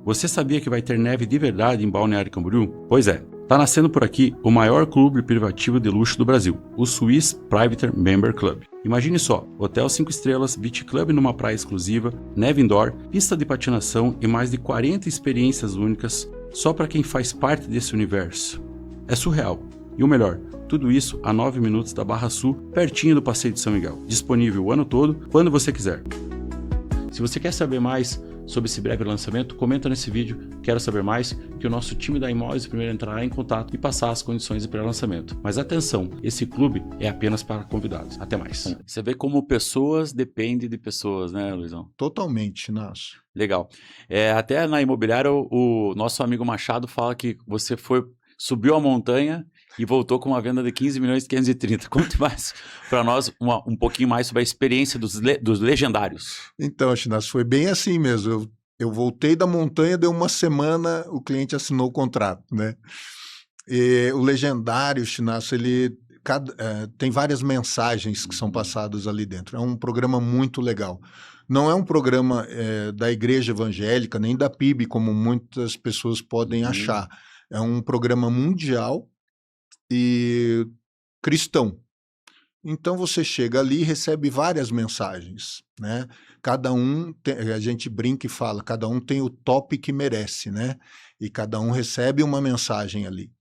Você sabia que vai ter neve de verdade em Balneário Camboriú? Pois é, tá nascendo por aqui o maior clube privativo de luxo do Brasil, o Swiss Private Member Club. Imagine só, hotel 5 estrelas, beach club numa praia exclusiva, neve indoor, pista de patinação e mais de 40 experiências únicas só para quem faz parte desse universo. É surreal. E o melhor, tudo isso a 9 minutos da Barra Sul, pertinho do Passeio de São Miguel. Disponível o ano todo, quando você quiser. Se você quer saber mais sobre esse breve lançamento, comenta nesse vídeo, quero saber mais, que o nosso time da Imóveis primeiro entrará em contato e passar as condições de pré-lançamento. Mas atenção, esse clube é apenas para convidados. Até mais. Você vê como pessoas dependem de pessoas, né, Luizão? Totalmente, Nasso. Legal. Até na imobiliária, o nosso amigo Machado fala que você subiu a montanha e voltou com uma venda de 15 milhões e 530. Conte mais para nós um pouquinho mais sobre a experiência dos legendários. Então, Chinas, foi bem assim mesmo. Eu voltei da montanha, deu uma semana, o cliente assinou o contrato, né? E o legendário, Chinas, ele tem várias mensagens que são passadas ali dentro. É um programa muito legal. Não é um programa da Igreja Evangélica, nem da PIB, como muitas pessoas podem achar. É um programa mundial e cristão. Então você chega ali e recebe várias mensagens, né? Cada um, a gente brinca e fala, cada um tem o top que merece, né? E cada um recebe uma mensagem ali.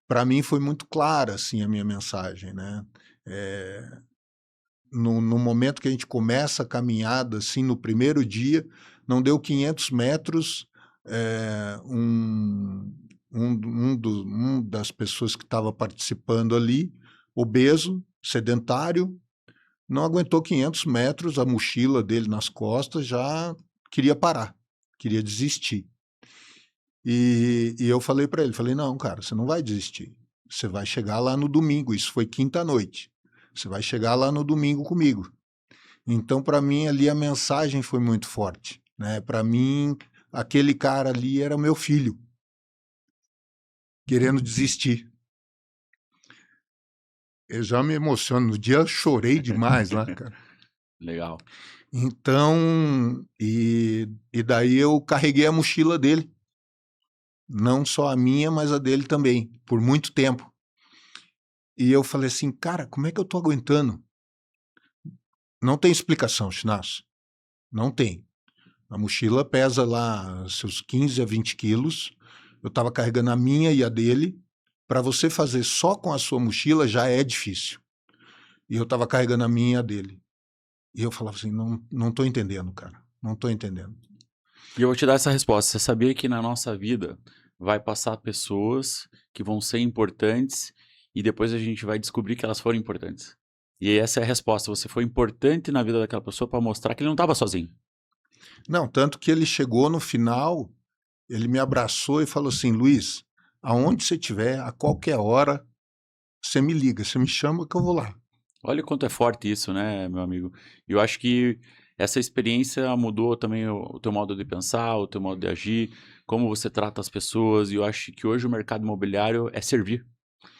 Para mim foi muito clara, assim, a minha mensagem, né? No momento que a gente começa a caminhada, assim, no primeiro dia, não deu 500 metros, um das pessoas que estava participando ali, obeso, sedentário, não aguentou 500 metros, a mochila dele nas costas, já queria parar, queria desistir. E eu falei para ele, não, cara, você não vai desistir, você vai chegar lá no domingo, isso foi quinta-noite, você vai chegar lá no domingo comigo. Então, para mim, ali a mensagem foi muito forte, né? Para mim, aquele cara ali era meu filho, querendo desistir. Eu já me emociono. No dia eu chorei demais lá, cara. Legal. Então, e daí eu carreguei a mochila dele. Não só a minha, mas a dele também, por muito tempo. E eu falei assim, cara, como é que eu tô aguentando? Não tem explicação, Chinasso. Não tem. A mochila pesa lá seus 15 a 20 quilos. Eu estava carregando a minha e a dele. Para você fazer só com a sua mochila já é difícil. E eu estava carregando a minha e a dele. E eu falava assim, não tô entendendo, cara. Não tô entendendo. E eu vou te dar essa resposta. Você sabia que na nossa vida vai passar pessoas que vão ser importantes e depois a gente vai descobrir que elas foram importantes. E essa é a resposta. Você foi importante na vida daquela pessoa para mostrar que ele não estava sozinho. Não, tanto que ele chegou no final, ele me abraçou e falou assim, Luiz, aonde você estiver, a qualquer hora, você me liga, você me chama que eu vou lá. Olha o quanto é forte isso, né, meu amigo? E eu acho que essa experiência mudou também o teu modo de pensar, o teu modo de agir, como você trata as pessoas. E eu acho que hoje o mercado imobiliário é servir.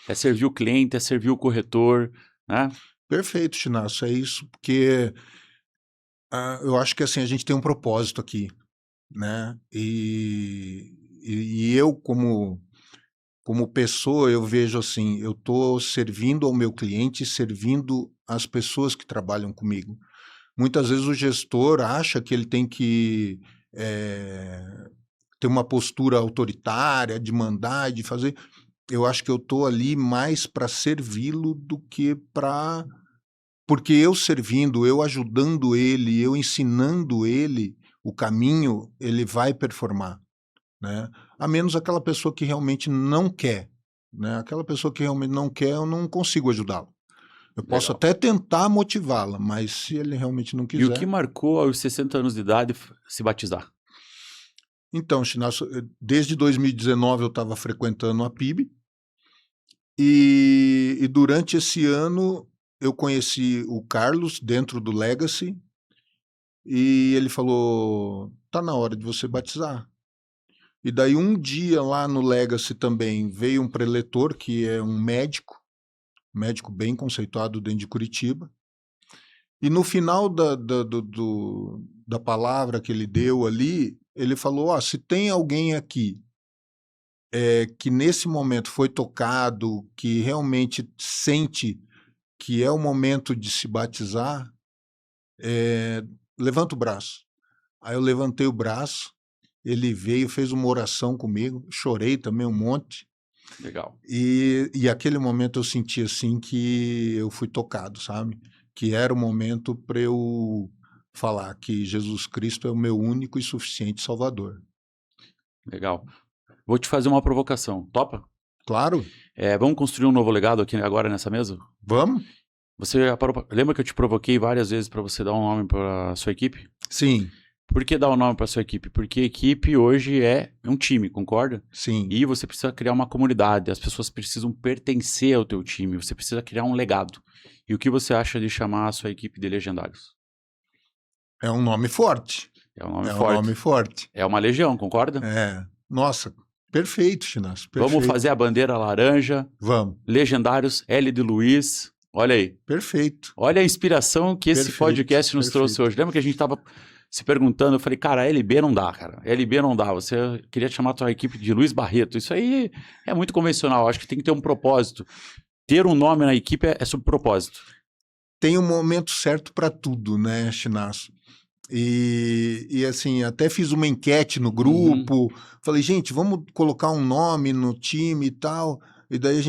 É servir o cliente, é servir o corretor, né? Perfeito, Chinasso, é isso, porque eu acho que assim, a gente tem um propósito aqui, né? E eu, como pessoa, eu vejo assim, eu estou servindo ao meu cliente, servindo as pessoas que trabalham comigo. Muitas vezes o gestor acha que ele tem que ter uma postura autoritária, de mandar, de fazer. Eu acho que eu estou ali mais para servi-lo do que para. Porque eu servindo, eu ajudando ele, eu ensinando ele o caminho, ele vai performar, né? A menos aquela pessoa que realmente não quer, né? Aquela pessoa que realmente não quer, eu não consigo ajudá-lo. Eu posso Legal. até tentar motivá-la, mas se ele realmente não E o que quiser. marcou aos 60 anos de idade se batizar? Então, Chinasso, desde 2019 eu estava frequentando a PIB e durante esse ano eu conheci o Carlos dentro do Legacy e ele falou: tá na hora de você batizar. E daí um dia lá no Legacy também veio um preletor que é um médico bem conceituado dentro de Curitiba. E no final da palavra que ele deu ali, ele falou: se tem alguém aqui que nesse momento foi tocado, que realmente sente que é o momento de se batizar, levanta o braço. Aí eu levantei o braço, ele veio, fez uma oração comigo, chorei também um monte. Legal. E aquele momento eu senti assim que eu fui tocado, sabe? Que era o momento para eu falar que Jesus Cristo é o meu único e suficiente Salvador. Legal. Vou te fazer uma provocação. Topa? Claro, Vamos construir um novo legado aqui agora nessa mesa? vamos? Você lembra que eu te provoquei várias vezes para você dar um nome para sua equipe? Sim, Por que dar um nome para sua equipe? Porque a equipe hoje é um time, concorda? sim. E você precisa criar uma comunidade, as pessoas precisam pertencer ao teu time, você precisa criar um legado. E o que você acha de chamar a sua equipe de legendários? É um nome forte. É um nome É um nome forte. forte. É uma legião, concorda? Nossa, perfeito, Chinas, Vamos perfeito. fazer a bandeira laranja, Vamos, legendários, L de Luiz. Olha aí. perfeito, Olha a inspiração que esse perfeito, podcast nos trouxe perfeito. hoje. Lembra que a gente estava se perguntando? Eu falei, cara, LB não dá, cara. LB não dá. Você queria chamar a tua equipe de Luiz Barreto. Isso aí é muito convencional. Acho que tem que ter um propósito. Ter um nome na equipe é sobre propósito. Tem um momento certo para tudo, né, Chinasso? E assim, até fiz uma enquete no grupo, falei, gente, vamos colocar um nome no time e tal. E daí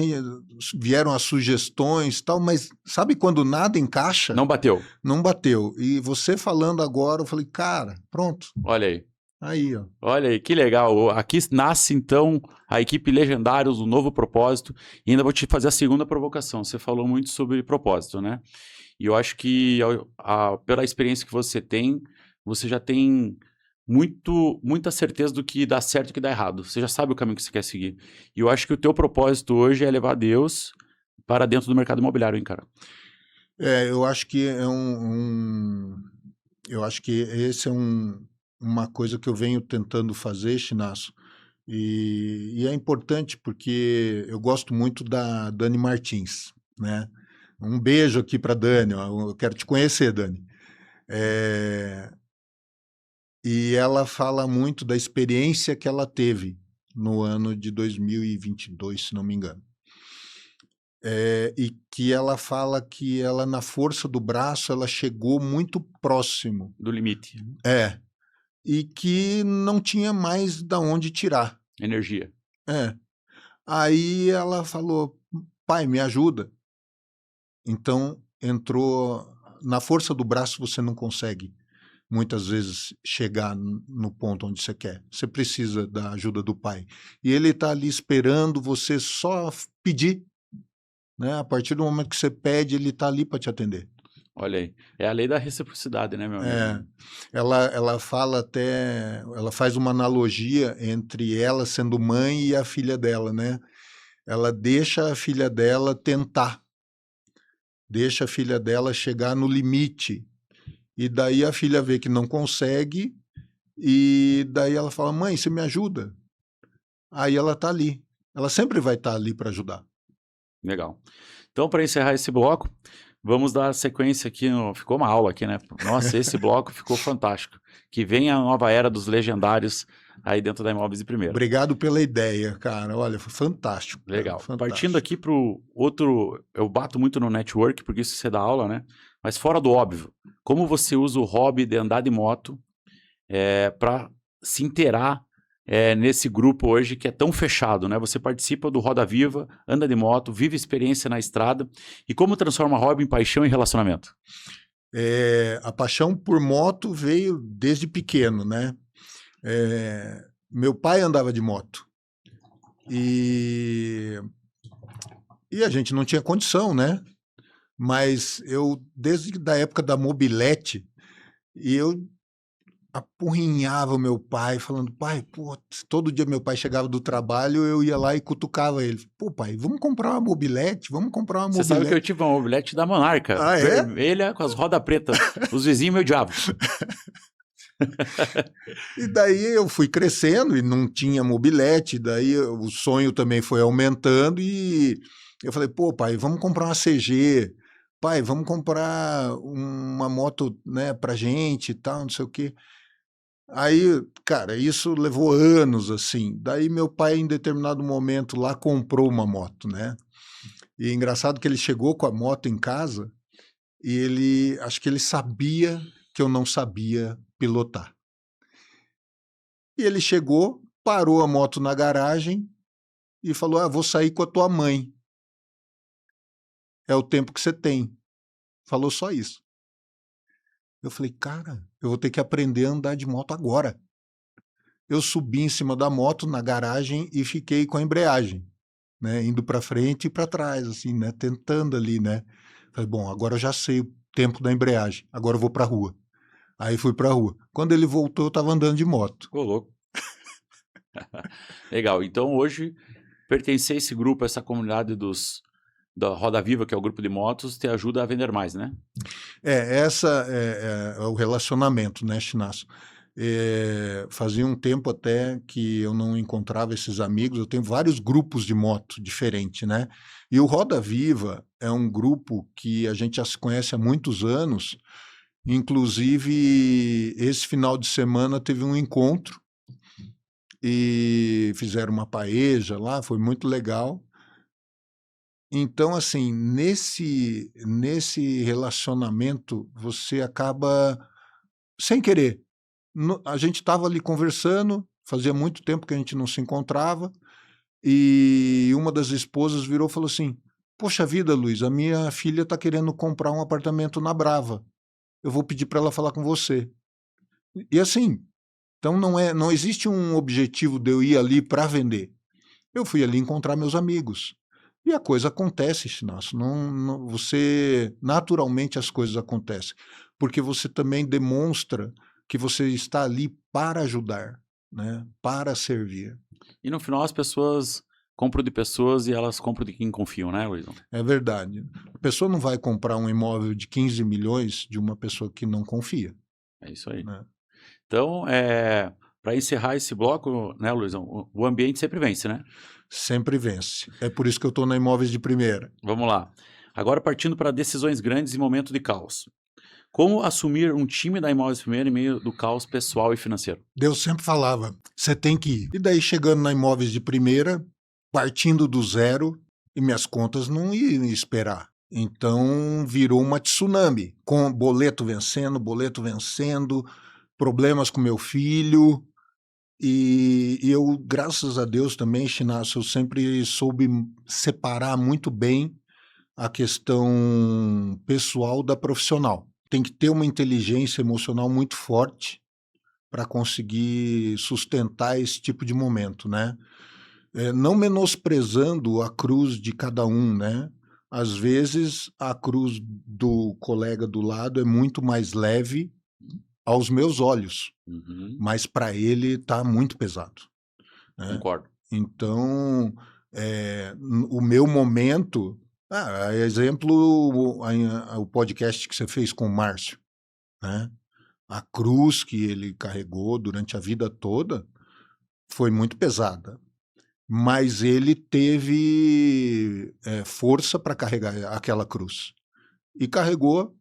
vieram as sugestões e tal, mas sabe quando nada encaixa? Não bateu. Não bateu. E você falando agora, eu falei, cara, pronto. Olha aí. Aí, ó. Olha aí, que legal. Aqui nasce, então, a equipe Legendários, um novo propósito. E ainda vou te fazer a segunda provocação. Você falou muito sobre propósito, né? E eu acho que, pela experiência que você já tem muita certeza do que dá certo e o que dá errado. Você já sabe o caminho que você quer seguir. E eu acho que o teu propósito hoje é levar Deus para dentro do mercado imobiliário, hein, cara? Eu acho que eu acho que esse é uma coisa que eu venho tentando fazer, Chinasso, e é importante porque eu gosto muito da Dani Martins, né? Um beijo aqui para Dani, ó, eu quero te conhecer, Dani. E ela fala muito da experiência que ela teve no ano de 2022, se não me engano. E que ela fala que ela, na força do braço, ela chegou muito próximo. Do limite. E que não tinha mais da onde tirar. Energia. Aí ela falou, pai, me ajuda. Então entrou, na força do braço você não consegue muitas vezes chegar no ponto onde você quer. Você precisa da ajuda do pai. E ele está ali esperando você só pedir, né? A partir do momento que você pede, ele está ali para te atender. Olha aí. É a lei da reciprocidade, né, meu amigo? Ela fala até, ela faz uma analogia entre ela sendo mãe e a filha dela, né? Ela deixa a filha dela tentar. deixa a filha dela chegar no limite. E daí a filha vê que não consegue, e daí ela fala: mãe, você me ajuda? Aí ela tá ali. Ela sempre vai estar ali para ajudar. Legal. Então, para encerrar esse bloco, vamos dar sequência aqui. Ficou uma aula aqui, né? Nossa, esse bloco ficou fantástico. Que vem a nova era dos legendários aí dentro da Imóveis de Primeira. Obrigado pela ideia, cara. Olha, foi fantástico. Cara. Legal. Fantástico. Partindo aqui para o outro, eu bato muito no network, porque isso você dá aula, né? Mas fora do óbvio, como você usa o hobby de andar de moto para se inteirar nesse grupo hoje que é tão fechado, né? Você participa do Roda Viva, anda de moto, vive experiência na estrada. E como transforma hobby em paixão e relacionamento? A paixão por moto veio desde pequeno, né? Meu pai andava de moto e a gente não tinha condição, né? Mas eu, desde a época da mobilete, eu apurrinhava o meu pai, falando: pai, pô, todo dia meu pai chegava do trabalho, eu ia lá e cutucava ele. Pô, pai, vamos comprar uma mobilete? Vamos comprar uma mobilete. Você sabe que eu tive uma mobilete da Monarca, vermelha, com as rodas pretas. Os vizinhos me odiavam. E daí eu fui crescendo e não tinha mobilete, daí o sonho também foi aumentando e eu falei: pô, pai, vamos comprar uma CG. Pai, vamos comprar uma moto, né, pra gente e tal, não sei o quê. Aí, cara, isso levou anos, assim. Daí meu pai, em determinado momento, lá comprou uma moto, né? E é engraçado que ele chegou com a moto em casa e acho que ele sabia que eu não sabia pilotar. E ele chegou, parou a moto na garagem e falou: vou sair com a tua mãe. É o tempo que você tem. Falou só isso. Eu falei: cara, eu vou ter que aprender a andar de moto agora. Eu subi em cima da moto na garagem e fiquei com a embreagem, né, indo para frente e para trás, assim, né, tentando ali, né. Falei: bom, agora eu já sei o tempo da embreagem, agora eu vou para a rua. Aí fui para a rua. Quando ele voltou, eu estava andando de moto. Ô, louco. Legal. Então, hoje, pertencer a esse grupo, a essa comunidade da Roda Viva, que é o grupo de motos, te ajuda a vender mais, né? Essa é o relacionamento, né, Chinasso? Fazia um tempo até que eu não encontrava esses amigos. Eu tenho vários grupos de moto diferentes, né? E o Roda Viva é um grupo que a gente já se conhece há muitos anos. Inclusive, esse final de semana teve um encontro e fizeram uma paeja lá, foi muito legal. Então, assim, nesse relacionamento, você acaba sem querer. A gente estava ali conversando, fazia muito tempo que a gente não se encontrava, e uma das esposas virou e falou assim: poxa vida, Luiz, a minha filha está querendo comprar um apartamento na Brava. Eu vou pedir para ela falar com você. E assim, então não existe um objetivo de eu ir ali para vender. Eu fui ali encontrar meus amigos. E a coisa acontece, Chinasso. Você, naturalmente as coisas acontecem, porque você também demonstra que você está ali para ajudar, né? Para servir. E no final as pessoas compram de pessoas e elas compram de quem confiam, né, Luizão? É verdade. A pessoa não vai comprar um imóvel de 15 milhões de uma pessoa que não confia. É isso aí. Né? Então, para encerrar esse bloco, né, Luizão, o ambiente sempre vence, né? Sempre vence. É por isso que eu estou na Imóveis de Primeira. Vamos lá. Agora partindo para decisões grandes e momento de caos. Como assumir um time da Imóveis de Primeira em meio do caos pessoal e financeiro? Deus sempre falava: você tem que ir. E daí, chegando na Imóveis de Primeira, partindo do zero, e minhas contas não iam esperar. Então, virou uma tsunami, com boleto vencendo, problemas com meu filho. E eu, graças a Deus também, Chinasso, eu sempre soube separar muito bem a questão pessoal da profissional. Tem que ter uma inteligência emocional muito forte para conseguir sustentar esse tipo de momento, né? Não menosprezando a cruz de cada um, né? Às vezes a cruz do colega do lado é muito mais leve aos meus olhos, mas para ele está muito pesado. Né? Concordo. Então, o meu momento Exemplo, o podcast que você fez com o Márcio, né? A cruz que ele carregou durante a vida toda foi muito pesada, mas ele teve força para carregar aquela cruz. E carregou,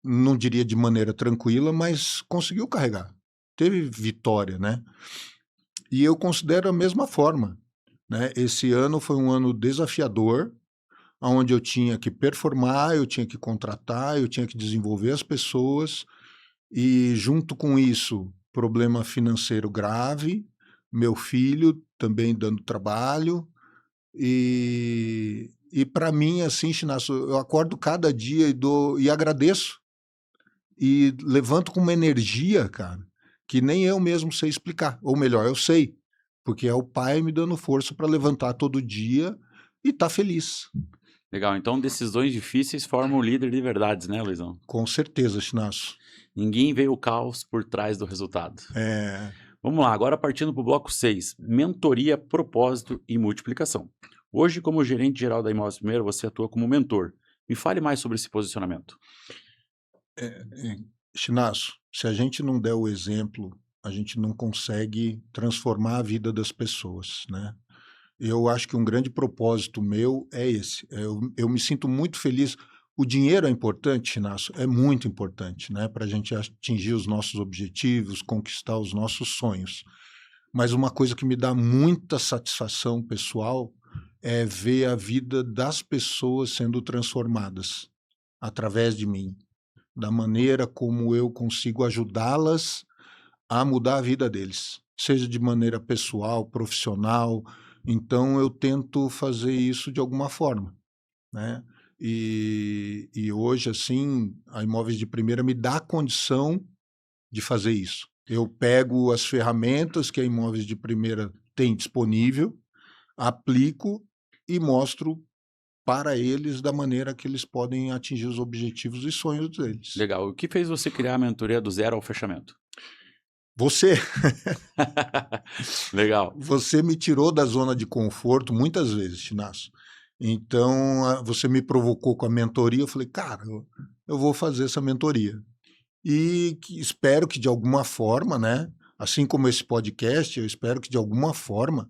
não diria de maneira tranquila, mas conseguiu carregar. Teve vitória, né? E eu considero a mesma forma, né? Esse ano foi um ano desafiador, onde eu tinha que performar, eu tinha que contratar, eu tinha que desenvolver as pessoas, e junto com isso, problema financeiro grave, meu filho também dando trabalho, e para mim, assim, Chinaço, eu acordo cada dia e agradeço, e levanto com uma energia, cara, que nem eu mesmo sei explicar, ou melhor, eu sei, porque é o pai me dando força para levantar todo dia e tá feliz. Legal, então decisões difíceis formam o líder de verdades, né, Luizão? Com certeza, Chinaço. Ninguém vê o caos por trás do resultado. É, Vamos lá, agora partindo para o bloco 6, mentoria, propósito e multiplicação. Hoje, como gerente geral da Imóveis Primeiro, você atua como mentor. Me fale mais sobre esse posicionamento. Chinaço, se a gente não der o exemplo, a gente não consegue transformar a vida das pessoas, né? Eu acho que um grande propósito meu é esse. Eu me sinto muito feliz. O dinheiro é importante, Chinaço, é muito importante, né? Para a gente atingir os nossos objetivos, conquistar os nossos sonhos. Mas uma coisa que me dá muita satisfação pessoal é ver a vida das pessoas sendo transformadas através de mim, da maneira como eu consigo ajudá-las a mudar a vida deles, seja de maneira pessoal, profissional. Então eu tento fazer isso de alguma forma, né? E hoje, assim, a Imóveis de Primeira me dá a condição de fazer isso. Eu pego as ferramentas que a Imóveis de Primeira tem disponível, aplico e mostro para eles da maneira que eles podem atingir os objetivos e sonhos deles. Legal. O que fez você criar a mentoria do zero ao fechamento? Você, Legal. você me tirou da zona de conforto muitas vezes, Chinaço. Então, você me provocou com a mentoria, eu falei, cara, eu vou fazer essa mentoria. E espero que de alguma forma, né, assim como esse podcast, eu espero que de alguma forma,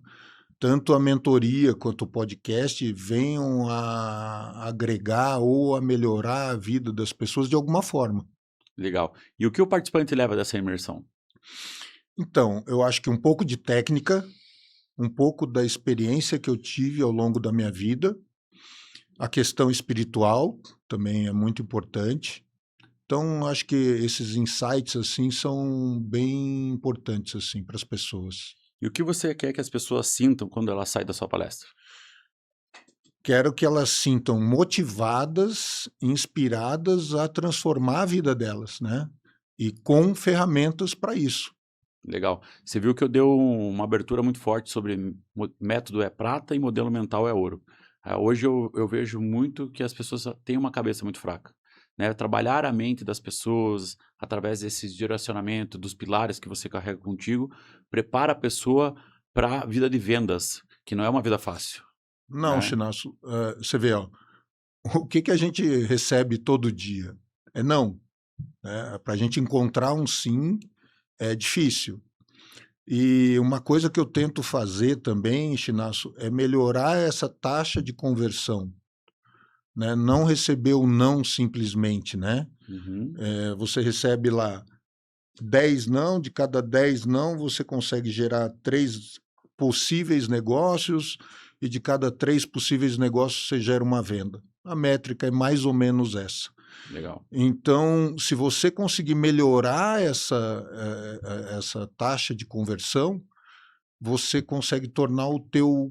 tanto a mentoria quanto o podcast venham a agregar ou a melhorar a vida das pessoas de alguma forma. Legal. E o que o participante leva dessa imersão? Então, eu acho que um pouco de técnica, um pouco da experiência que eu tive ao longo da minha vida, a questão espiritual também é muito importante. Então, acho que esses insights assim são bem importantes assim para as pessoas. E o que você quer que as pessoas sintam quando elas saem da sua palestra? Quero que elas sintam motivadas, inspiradas a transformar a vida delas, né? E com ferramentas para isso. Legal. Você viu que eu dei uma abertura muito forte sobre método é prata e modelo mental é ouro. Hoje eu vejo muito que as pessoas têm uma cabeça muito fraca. Né? Trabalhar a mente das pessoas através desses direcionamentos, dos pilares que você carrega contigo, prepara a pessoa para a vida de vendas, que não é uma vida fácil. Não, Né? Chinaço, você vê, ó, o que a gente recebe todo dia? É não. Né? Para a gente encontrar um sim é difícil. E uma coisa que eu tento fazer também, Chinaço, é melhorar essa taxa de conversão. Né? Não receber o não simplesmente, né? Uhum. Você recebe lá 10 não, de cada 10 não, você consegue gerar 3 possíveis negócios, e de cada 3 possíveis negócios você gera uma venda. A métrica é mais ou menos essa. Legal. Então, se você conseguir melhorar essa taxa de conversão, você consegue tornar o teu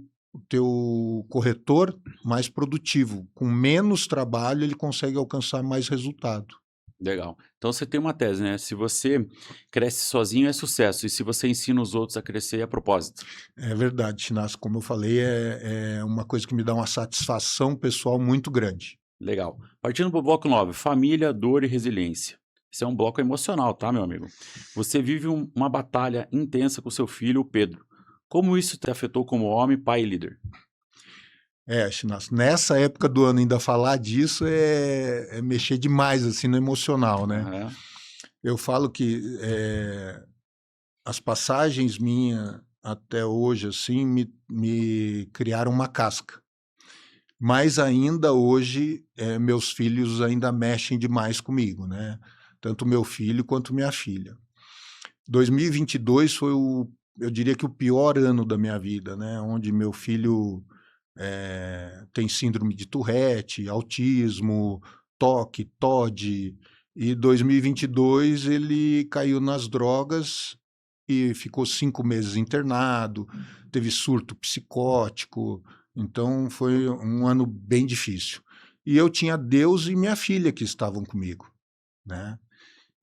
corretor mais produtivo. Com menos trabalho, ele consegue alcançar mais resultado. Legal. Então você tem uma tese, né? Se você cresce sozinho é sucesso, e se você ensina os outros a crescer é propósito. É verdade, Chinasco. Como eu falei, é uma coisa que me dá uma satisfação pessoal muito grande. Legal. Partindo para o bloco 9, família, dor e resiliência. Esse é um bloco emocional, tá, meu amigo? Você vive uma batalha intensa com seu filho, o Pedro. Como isso te afetou como homem, pai e líder? Chinasco, nessa época do ano ainda falar disso é mexer demais assim no emocional, né? Aham. Eu falo que as passagens minhas até hoje assim me criaram uma casca. Mas ainda hoje meus filhos ainda mexem demais comigo, né? Tanto meu filho quanto minha filha. 2022 foi eu diria que o pior ano da minha vida, né? Onde meu filho tem síndrome de Tourette, autismo, TOC, TOD, e 2022 ele caiu nas drogas e ficou 5 meses internado, teve surto psicótico, então foi um ano bem difícil. E eu tinha Deus e minha filha que estavam comigo, né?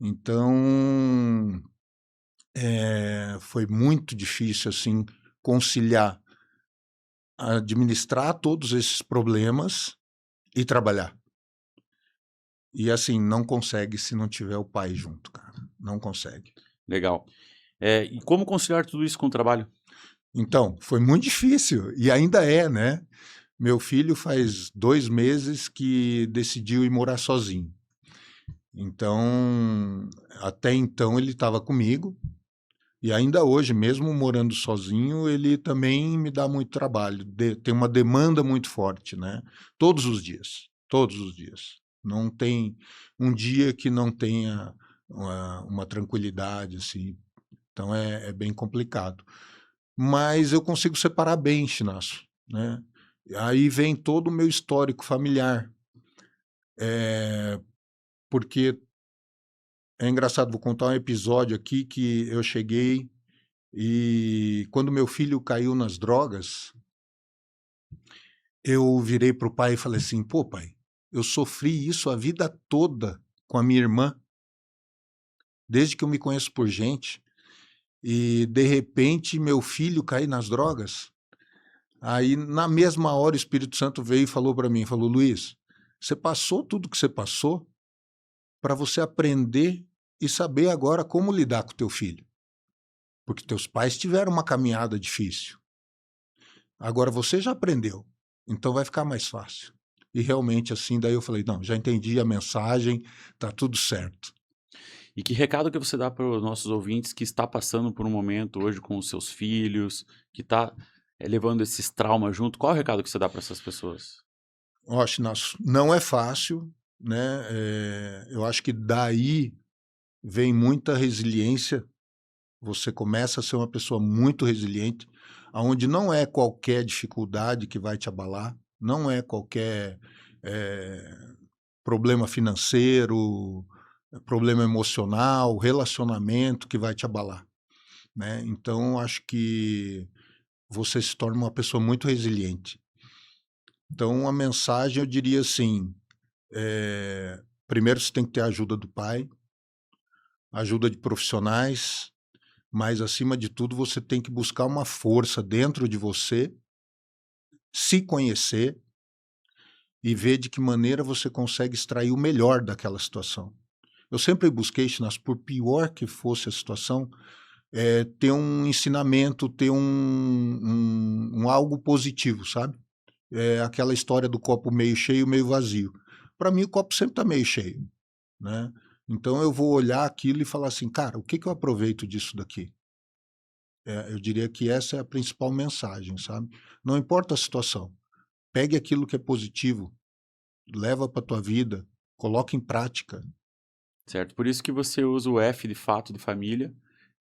Então foi muito difícil assim conciliar, administrar todos esses problemas e trabalhar. E assim, não consegue se não tiver o pai junto, cara. Não consegue. Legal. E como conciliar tudo isso com o trabalho? Então, foi muito difícil. E ainda é, né? Meu filho faz 2 meses que decidiu ir morar sozinho. Então, até então ele estava comigo. E ainda hoje, mesmo morando sozinho, ele também me dá muito trabalho. Tem uma demanda muito forte, né? Todos os dias. Todos os dias. Não tem um dia que não tenha uma tranquilidade, assim. Então é bem complicado. Mas eu consigo separar bem, Chinaço, né? Aí vem todo o meu histórico familiar. Porque é engraçado, vou contar um episódio aqui que eu cheguei e quando meu filho caiu nas drogas, eu virei pro pai e falei assim: pô, pai, eu sofri isso a vida toda com a minha irmã, desde que eu me conheço por gente, e de repente meu filho cai nas drogas. Aí, na mesma hora, o Espírito Santo veio e falou para mim, falou: Luiz, você passou tudo que você passou para você aprender e saber agora como lidar com teu filho. Porque teus pais tiveram uma caminhada difícil. Agora você já aprendeu, então vai ficar mais fácil. E realmente assim, daí eu falei, não, já entendi a mensagem, tá tudo certo. E que recado que você dá para os nossos ouvintes que está passando por um momento hoje com os seus filhos, que está levando esses traumas junto? Qual é o recado que você dá para essas pessoas? Eu acho que não é fácil, né? Eu acho que daí vem muita resiliência. Você começa a ser uma pessoa muito resiliente, aonde não é qualquer dificuldade que vai te abalar, não é qualquer problema financeiro, problema emocional, relacionamento que vai te abalar, né? Então, acho que você se torna uma pessoa muito resiliente. Então, a mensagem eu diria assim: primeiro você tem que ter a ajuda do pai, ajuda de profissionais, mas acima de tudo você tem que buscar uma força dentro de você, se conhecer e ver de que maneira você consegue extrair o melhor daquela situação. Eu sempre busquei, Chinas, por pior que fosse a situação, ter um ensinamento, ter um algo positivo, sabe? Aquela história do copo meio cheio, meio vazio. Para mim, o copo sempre está meio cheio, né? Então eu vou olhar aquilo e falar assim, cara, o que eu aproveito disso daqui? Eu diria que essa é a principal mensagem, sabe? Não importa a situação, pegue aquilo que é positivo, leva para tua vida, coloque em prática. Certo? Por isso que você usa o F de fato de família,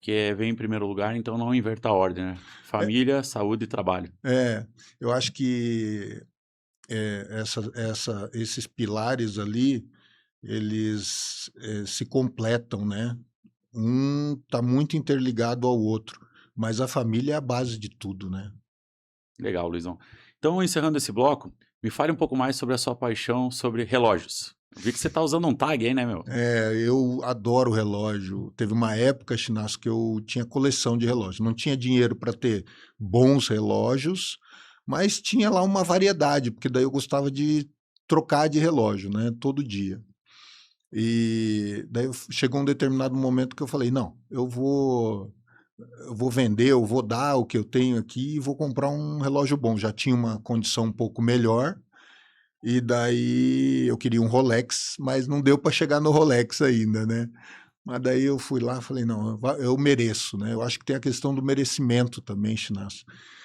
que vem em primeiro lugar, então não inverta a ordem, né? É, Família, saúde e trabalho. eu acho que esses pilares ali, eles se completam, né? Um está muito interligado ao outro, mas a família é a base de tudo, né? Legal, Luizão. Então, encerrando esse bloco, me fale um pouco mais sobre a sua paixão sobre relógios. Eu vi que você está usando um tag aí, né, meu? Eu adoro relógio. Teve uma época, Chinasco, que eu tinha coleção de relógios. Não tinha dinheiro para ter bons relógios, mas tinha lá uma variedade, porque daí eu gostava de trocar de relógio, né? Todo dia. E daí chegou um determinado momento que eu falei, não, eu vou eu vou vender, eu vou dar o que eu tenho aqui e vou comprar um relógio bom. Já tinha uma condição um pouco melhor, e daí eu queria um Rolex, mas não deu para chegar no Rolex ainda, né? Mas daí eu fui lá e falei, não, eu mereço, né? Eu acho que tem a questão do merecimento também, Chinasso.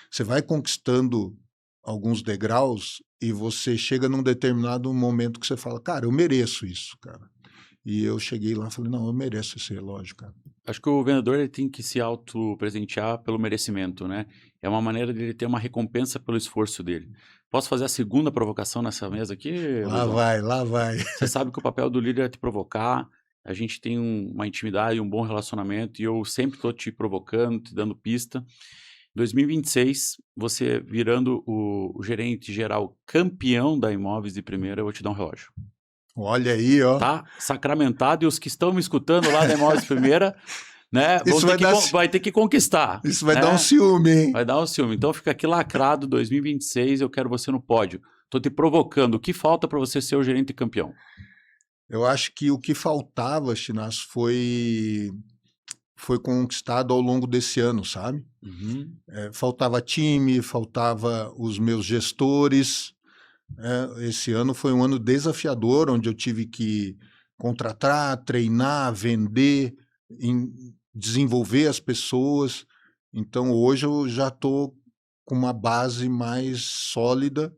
Você vai conquistando alguns degraus e você chega num determinado momento que você fala, cara, eu mereço isso, cara. E eu cheguei lá e falei, não, eu mereço esse relógio, cara. Acho que o vendedor ele tem que se auto-presentear pelo merecimento, né? É uma maneira dele ter uma recompensa pelo esforço dele. Posso fazer a segunda provocação nessa mesa aqui, Lá Luizão? vai, lá vai. Você sabe que o papel do líder é te provocar, a gente tem uma intimidade, um bom relacionamento, e eu sempre estou te provocando, te dando pista. Em 2026, você virando o gerente geral campeão da Imóveis de Primeira, eu vou te dar um relógio. Olha aí, ó. Tá sacramentado, e os que estão me escutando lá da Imóveis de Primeira, né, Isso vai ter que conquistar. Isso vai né? dar um ciúme, hein? Vai dar um ciúme. Então fica aqui lacrado, 2026, eu quero você no pódio. Tô te provocando. O que falta para você ser o gerente campeão? Eu acho que o que faltava, Chinas, foi conquistado ao longo desse ano, sabe? Uhum. Faltava time, faltava os meus gestores. Esse ano foi um ano desafiador, onde eu tive que contratar, treinar, vender, desenvolver as pessoas. Então, hoje eu já estou com uma base mais sólida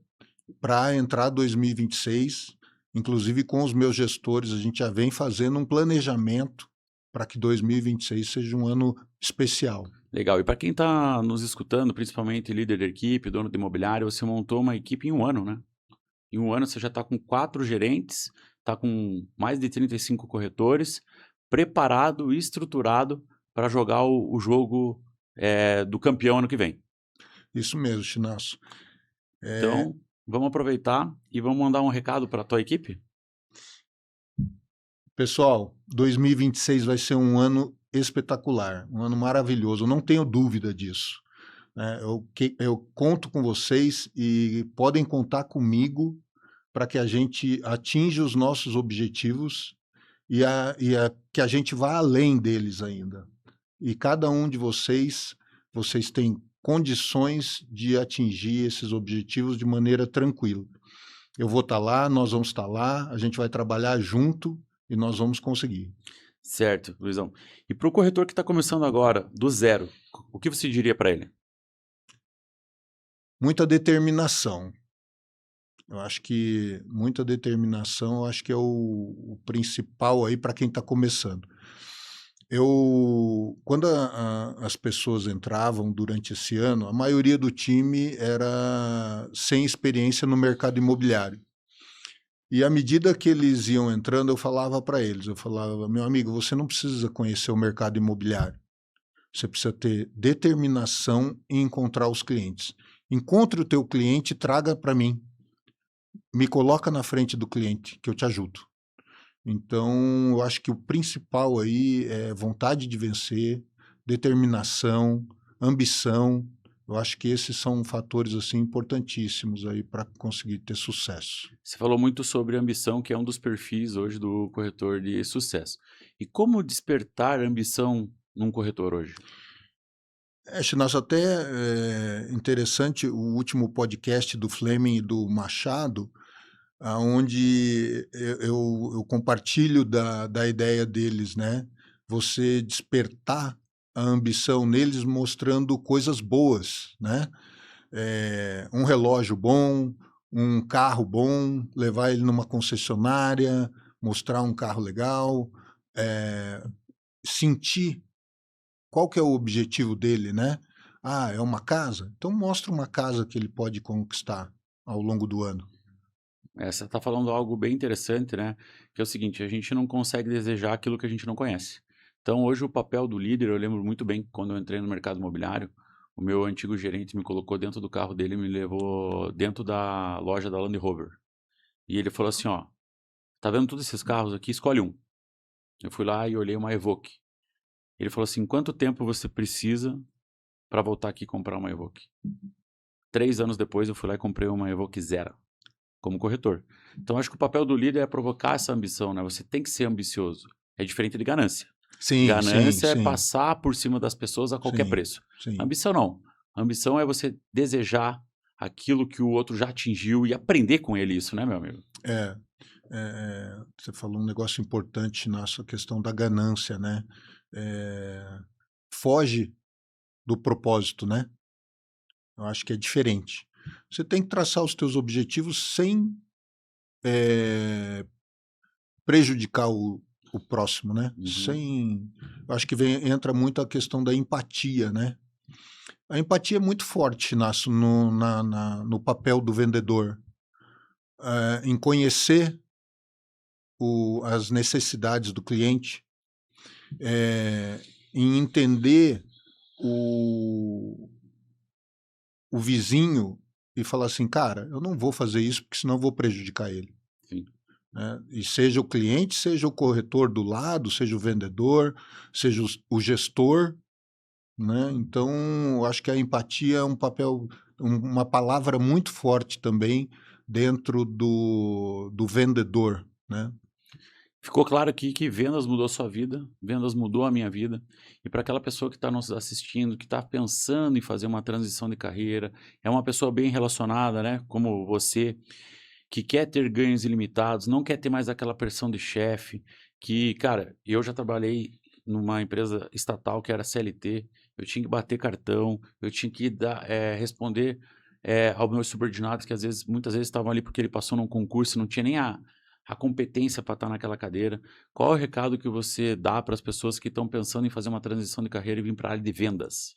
para entrar 2026. Inclusive, com os meus gestores, a gente já vem fazendo um planejamento para que 2026 seja um ano especial. Legal. E para quem está nos escutando, principalmente líder de equipe, dono de imobiliário, você montou uma equipe em um ano, né? Em um ano você já está com 4 gerentes, está com mais de 35 corretores, preparado e estruturado para jogar o jogo do campeão ano que vem. Isso mesmo, Chinasso. Então, vamos aproveitar e vamos mandar um recado para a tua equipe? Pessoal, 2026 vai ser um ano espetacular, um ano maravilhoso, eu não tenho dúvida disso. Eu conto com vocês e podem contar comigo para que a gente atinja os nossos objetivos e que a gente vá além deles ainda. E cada um de vocês têm condições de atingir esses objetivos de maneira tranquila. Eu vou estar lá, nós vamos estar lá, a gente vai trabalhar junto e nós vamos conseguir. Certo, Luizão. E para o corretor que está começando agora, do zero, o que você diria para ele? Muita determinação. Eu acho que muita determinação, eu acho que é o principal aí para quem está começando. Quando as pessoas entravam durante esse ano, a maioria do time era sem experiência no mercado imobiliário. E à medida que eles iam entrando, eu falava para eles, meu amigo, você não precisa conhecer o mercado imobiliário. Você precisa ter determinação em encontrar os clientes. Encontre o teu cliente e traga para mim. Me coloca na frente do cliente, que eu te ajudo. Então, eu acho que o principal aí é vontade de vencer, determinação, ambição. Eu acho que esses são fatores assim importantíssimos aí para conseguir ter sucesso. Você falou muito sobre ambição, que é um dos perfis hoje do corretor de sucesso. E como despertar ambição num corretor hoje? Chinasco, até interessante o último podcast do Fleming e do Machado, onde eu compartilho da ideia deles, né? Você despertar a ambição neles mostrando coisas boas, né? Um relógio bom, um carro bom, levar ele numa concessionária, mostrar um carro legal, sentir qual que é o objetivo dele, né? É uma casa? Então mostra uma casa que ele pode conquistar ao longo do ano. Você está falando algo bem interessante, né? Que é o seguinte, a gente não consegue desejar aquilo que a gente não conhece. Então, hoje o papel do líder, eu lembro muito bem quando eu entrei no mercado imobiliário, o meu antigo gerente me colocou dentro do carro dele e me levou dentro da loja da Land Rover. E ele falou assim, ó, tá vendo todos esses carros aqui? Escolhe um. Eu fui lá e olhei uma Evoque. Ele falou assim, quanto tempo você precisa para voltar aqui e comprar uma Evoque? 3 anos depois eu fui lá e comprei uma Evoque Zero, como corretor. Então acho que o papel do líder é provocar essa ambição, né? Você tem que ser ambicioso. É diferente de ganância. Sim, sim, Ganância é sim, passar por cima das pessoas a qualquer sim, preço. sim. Ambição não. Ambição é você desejar aquilo que o outro já atingiu e aprender com ele isso, né, meu amigo? É, você falou um negócio importante nessa questão da ganância, né? Eh, foge do propósito, né? Eu acho que é diferente. Você tem que traçar os teus objetivos sem, eh, prejudicar o próximo, né? Uhum. Sem eu acho que entra muito a questão da empatia, né? A empatia é muito forte no papel do vendedor, em conhecer as necessidades do cliente, eh, em entender o o vizinho e falar assim: "Cara, eu não vou fazer isso, porque senão eu vou prejudicar ele", Sim. né. E seja o cliente, seja o corretor do lado, seja o vendedor, seja o gestor, né. Então, eu acho que a empatia é um papel uma palavra muito forte também dentro do vendedor, né. Ficou claro aqui que vendas mudou sua vida, vendas mudou a minha vida. E para aquela pessoa que está nos assistindo, que está pensando em fazer uma transição de carreira, é uma pessoa bem relacionada, né? Como você, que quer ter ganhos ilimitados, não quer ter mais aquela pressão de chefe, que, cara, eu já trabalhei numa empresa estatal que era CLT, eu tinha que bater cartão, eu tinha que responder aos meus subordinados, que às vezes, muitas vezes estavam ali porque ele passou num concurso e não tinha nem a competência para estar naquela cadeira. Qual é o recado que você dá para as pessoas que estão pensando em fazer uma transição de carreira e vir para a área de vendas?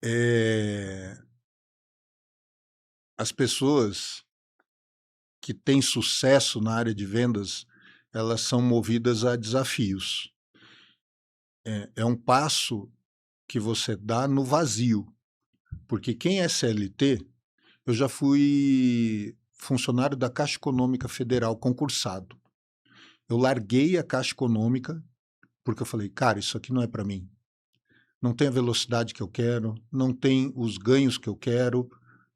Eh, as pessoas que têm sucesso na área de vendas, elas são movidas a desafios. É um passo que você dá no vazio, porque quem é CLT, eu já fui funcionário da Caixa Econômica Federal concursado. Eu larguei a Caixa Econômica porque eu falei, cara, isso aqui não é para mim. Não tem a velocidade que eu quero, não tem os ganhos que eu quero,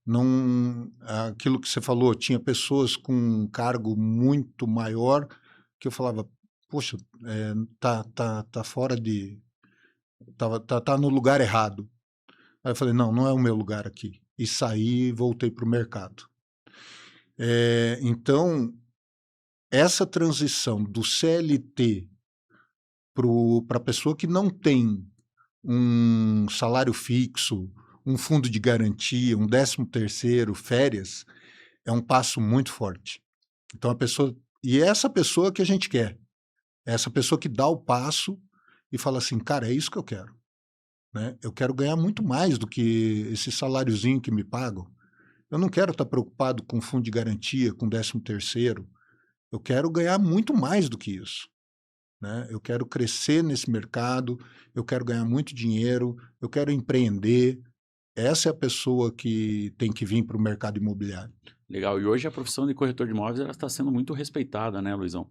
não aquilo que você falou, tinha pessoas com um cargo muito maior que eu falava, poxa, tá fora de, tá no lugar errado. Aí eu falei, não, não é o meu lugar aqui. E saí e voltei para o mercado. Então, essa transição do CLT para a pessoa que não tem um salário fixo, um fundo de garantia, um 13º, férias, é um passo muito forte. Então a pessoa e é essa pessoa que a gente quer, é essa pessoa que dá o passo e fala assim: "Cara, é isso que eu quero, né, eu quero ganhar muito mais do que esse saláriozinho que me pagam. Eu não quero estar preocupado com fundo de garantia, com 13º, eu quero ganhar muito mais do que isso, né, eu quero crescer nesse mercado, eu quero ganhar muito dinheiro, eu quero empreender". Essa é a pessoa que tem que vir para o mercado imobiliário. Legal. E hoje a profissão de corretor de imóveis ela está sendo muito respeitada, né, Luizão?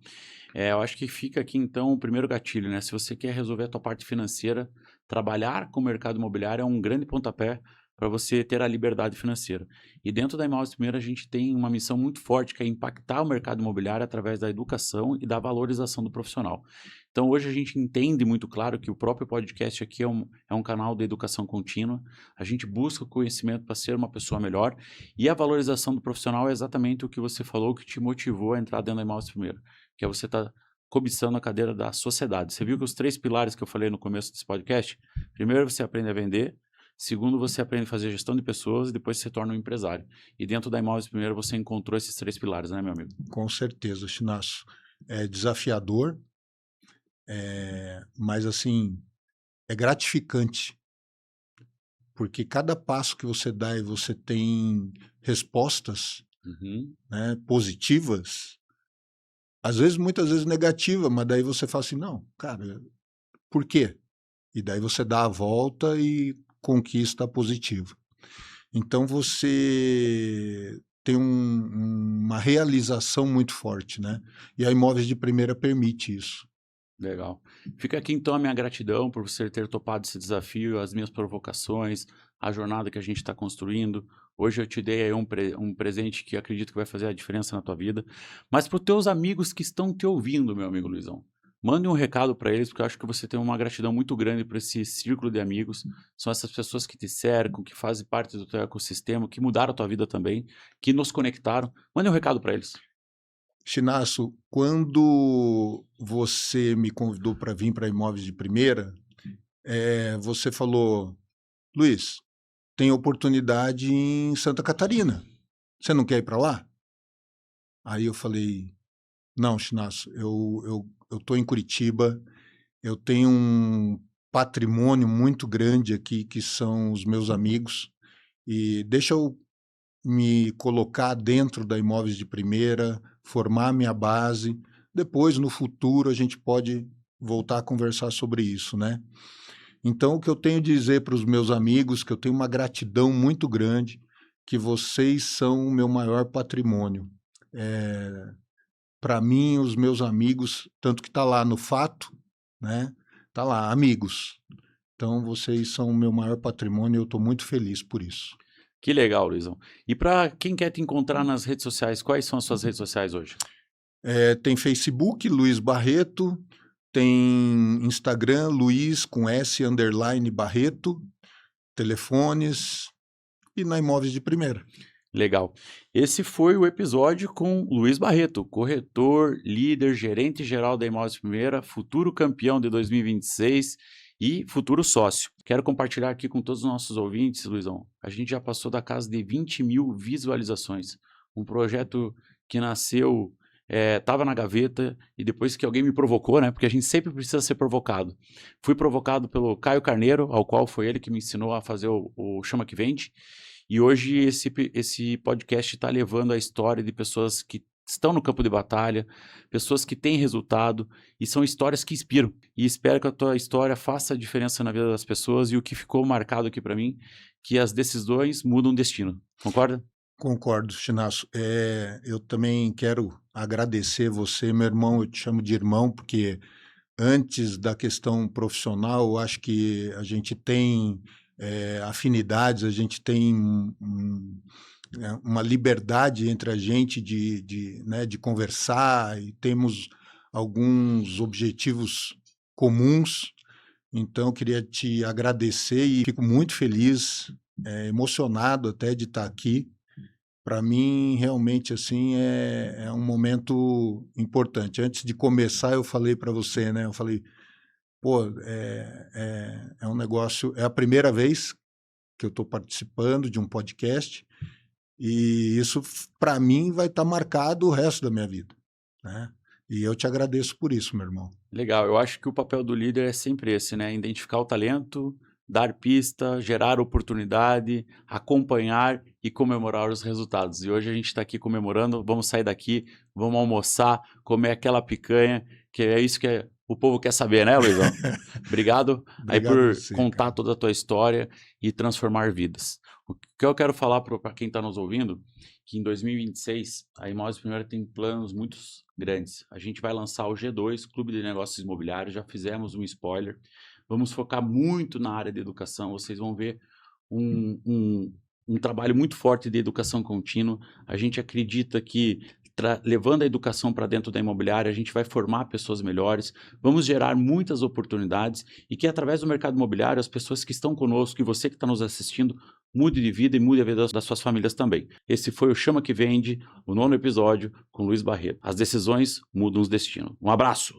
Eu acho que fica aqui então o primeiro gatilho, né? Se você quer resolver a tua parte financeira, trabalhar com o mercado imobiliário é um grande pontapé para você ter a liberdade financeira. E dentro da Imóveis Primeiro a gente tem uma missão muito forte que é impactar o mercado imobiliário através da educação e da valorização do profissional. Então hoje a gente entende muito claro que o próprio podcast aqui é um canal de educação contínua. A gente busca o conhecimento para ser uma pessoa melhor e a valorização do profissional é exatamente o que você falou que te motivou a entrar dentro da Imóveis Primeiro, que é você estar cobiçando a cadeira da sociedade. Você viu que os 3 pilares que eu falei no começo desse podcast, primeiro você aprende a vender, segundo você aprende a fazer gestão de pessoas e depois você se torna um empresário. E dentro da Imóveis Primeiro você encontrou esses 3 pilares, né, meu amigo? Com certeza, Chinasso. É desafiador, mas assim, é gratificante, porque cada passo que você dá e você tem respostas, Uhum. né, positivas, às vezes, muitas vezes negativa, mas daí você fala assim, não, cara, por quê? E daí você dá a volta e conquista a positiva. Então você tem uma realização muito forte, né? E a Imóveis de Primeira permite isso. Legal. Fica aqui então a minha gratidão por você ter topado esse desafio, as minhas provocações, a jornada que a gente está construindo. Hoje eu te dei aí um presente que acredito que vai fazer a diferença na tua vida. Mas para os teus amigos que estão te ouvindo, meu amigo Luizão, Mande um recado para eles, porque eu acho que você tem uma gratidão muito grande por esse círculo de amigos. São essas pessoas que te cercam, que fazem parte do teu ecossistema, que mudaram a tua vida também, que nos conectaram. Mande um recado para eles. Chinasso, quando você me convidou para vir para Imóveis de Primeira, você falou, Luiz, tem oportunidade em Santa Catarina. Você não quer ir para lá? Aí eu falei, não, Chinasso, eu estou em Curitiba, eu tenho um patrimônio muito grande aqui, que são os meus amigos, e deixa eu me colocar dentro da Imóveis de Primeira, formar minha base, depois, no futuro, a gente pode voltar a conversar sobre isso, né? Então, o que eu tenho a dizer para os meus amigos, que eu tenho uma gratidão muito grande, que vocês são o meu maior patrimônio. Para mim, os meus amigos, tanto que está lá no fato, né? Está lá, amigos. Então, vocês são o meu maior patrimônio e eu estou muito feliz por isso. Que legal, Luizão. E para quem quer te encontrar nas redes sociais, quais são as suas redes sociais hoje? Tem Facebook, Luiz Barreto, tem Instagram, Luiz com S, _ Barreto, telefones e na Imóveis de Primeira. Legal. Esse foi o episódio com Luiz Barreto, corretor, líder, gerente geral da Imóveis de Primeira, futuro campeão de 2026 e futuro sócio. Quero compartilhar aqui com todos os nossos ouvintes, Luizão. A gente já passou da casa de 20 mil visualizações. Um projeto que nasceu, estava na gaveta e depois que alguém me provocou, né? Porque a gente sempre precisa ser provocado. Fui provocado pelo Caio Carneiro, ao qual foi ele que me ensinou a fazer o Chama que Vende. E hoje esse podcast está levando a história de pessoas que estão no campo de batalha, pessoas que têm resultado e são histórias que inspiram. E espero que a tua história faça a diferença na vida das pessoas e o que ficou marcado aqui para mim, que as decisões mudam o destino. Concorda? Concordo, Chinasso. Eu também quero agradecer você, meu irmão, eu te chamo de irmão, porque antes da questão profissional, eu acho que a gente tem afinidades, a gente tem uma liberdade entre a gente de conversar e temos alguns objetivos comuns. Então, eu queria te agradecer e fico muito feliz, emocionado até de estar aqui. Para mim, realmente, assim, é um momento importante. Antes de começar, eu falei para você, né? Eu falei, pô, é um negócio... É a primeira vez que eu estou participando de um podcast e isso, para mim, vai estar marcado o resto da minha vida, né? E eu te agradeço por isso, meu irmão. Legal. Eu acho que o papel do líder é sempre esse, né? Identificar o talento, dar pista, gerar oportunidade, acompanhar e comemorar os resultados. E hoje a gente está aqui comemorando, vamos sair daqui, vamos almoçar, comer aquela picanha, que é isso que o povo quer saber, né, Luizão? Obrigado aí por você, contar cara. toda a tua história e transformar vidas. O que eu quero falar para quem está nos ouvindo, que em 2026 a Imóveis Primeira tem planos muito grandes. A gente vai lançar o G2, Clube de Negócios Imobiliários, já fizemos um spoiler. Vamos focar muito na área de educação, vocês vão ver um trabalho muito forte de educação contínua. A gente acredita que levando a educação para dentro da imobiliária, a gente vai formar pessoas melhores, vamos gerar muitas oportunidades e que através do mercado imobiliário, as pessoas que estão conosco e você que está nos assistindo, mude de vida e mude a vida das suas famílias também. Esse foi o Chama que Vende, o 9º episódio com Luiz Barreto. As decisões mudam os destinos. Um abraço!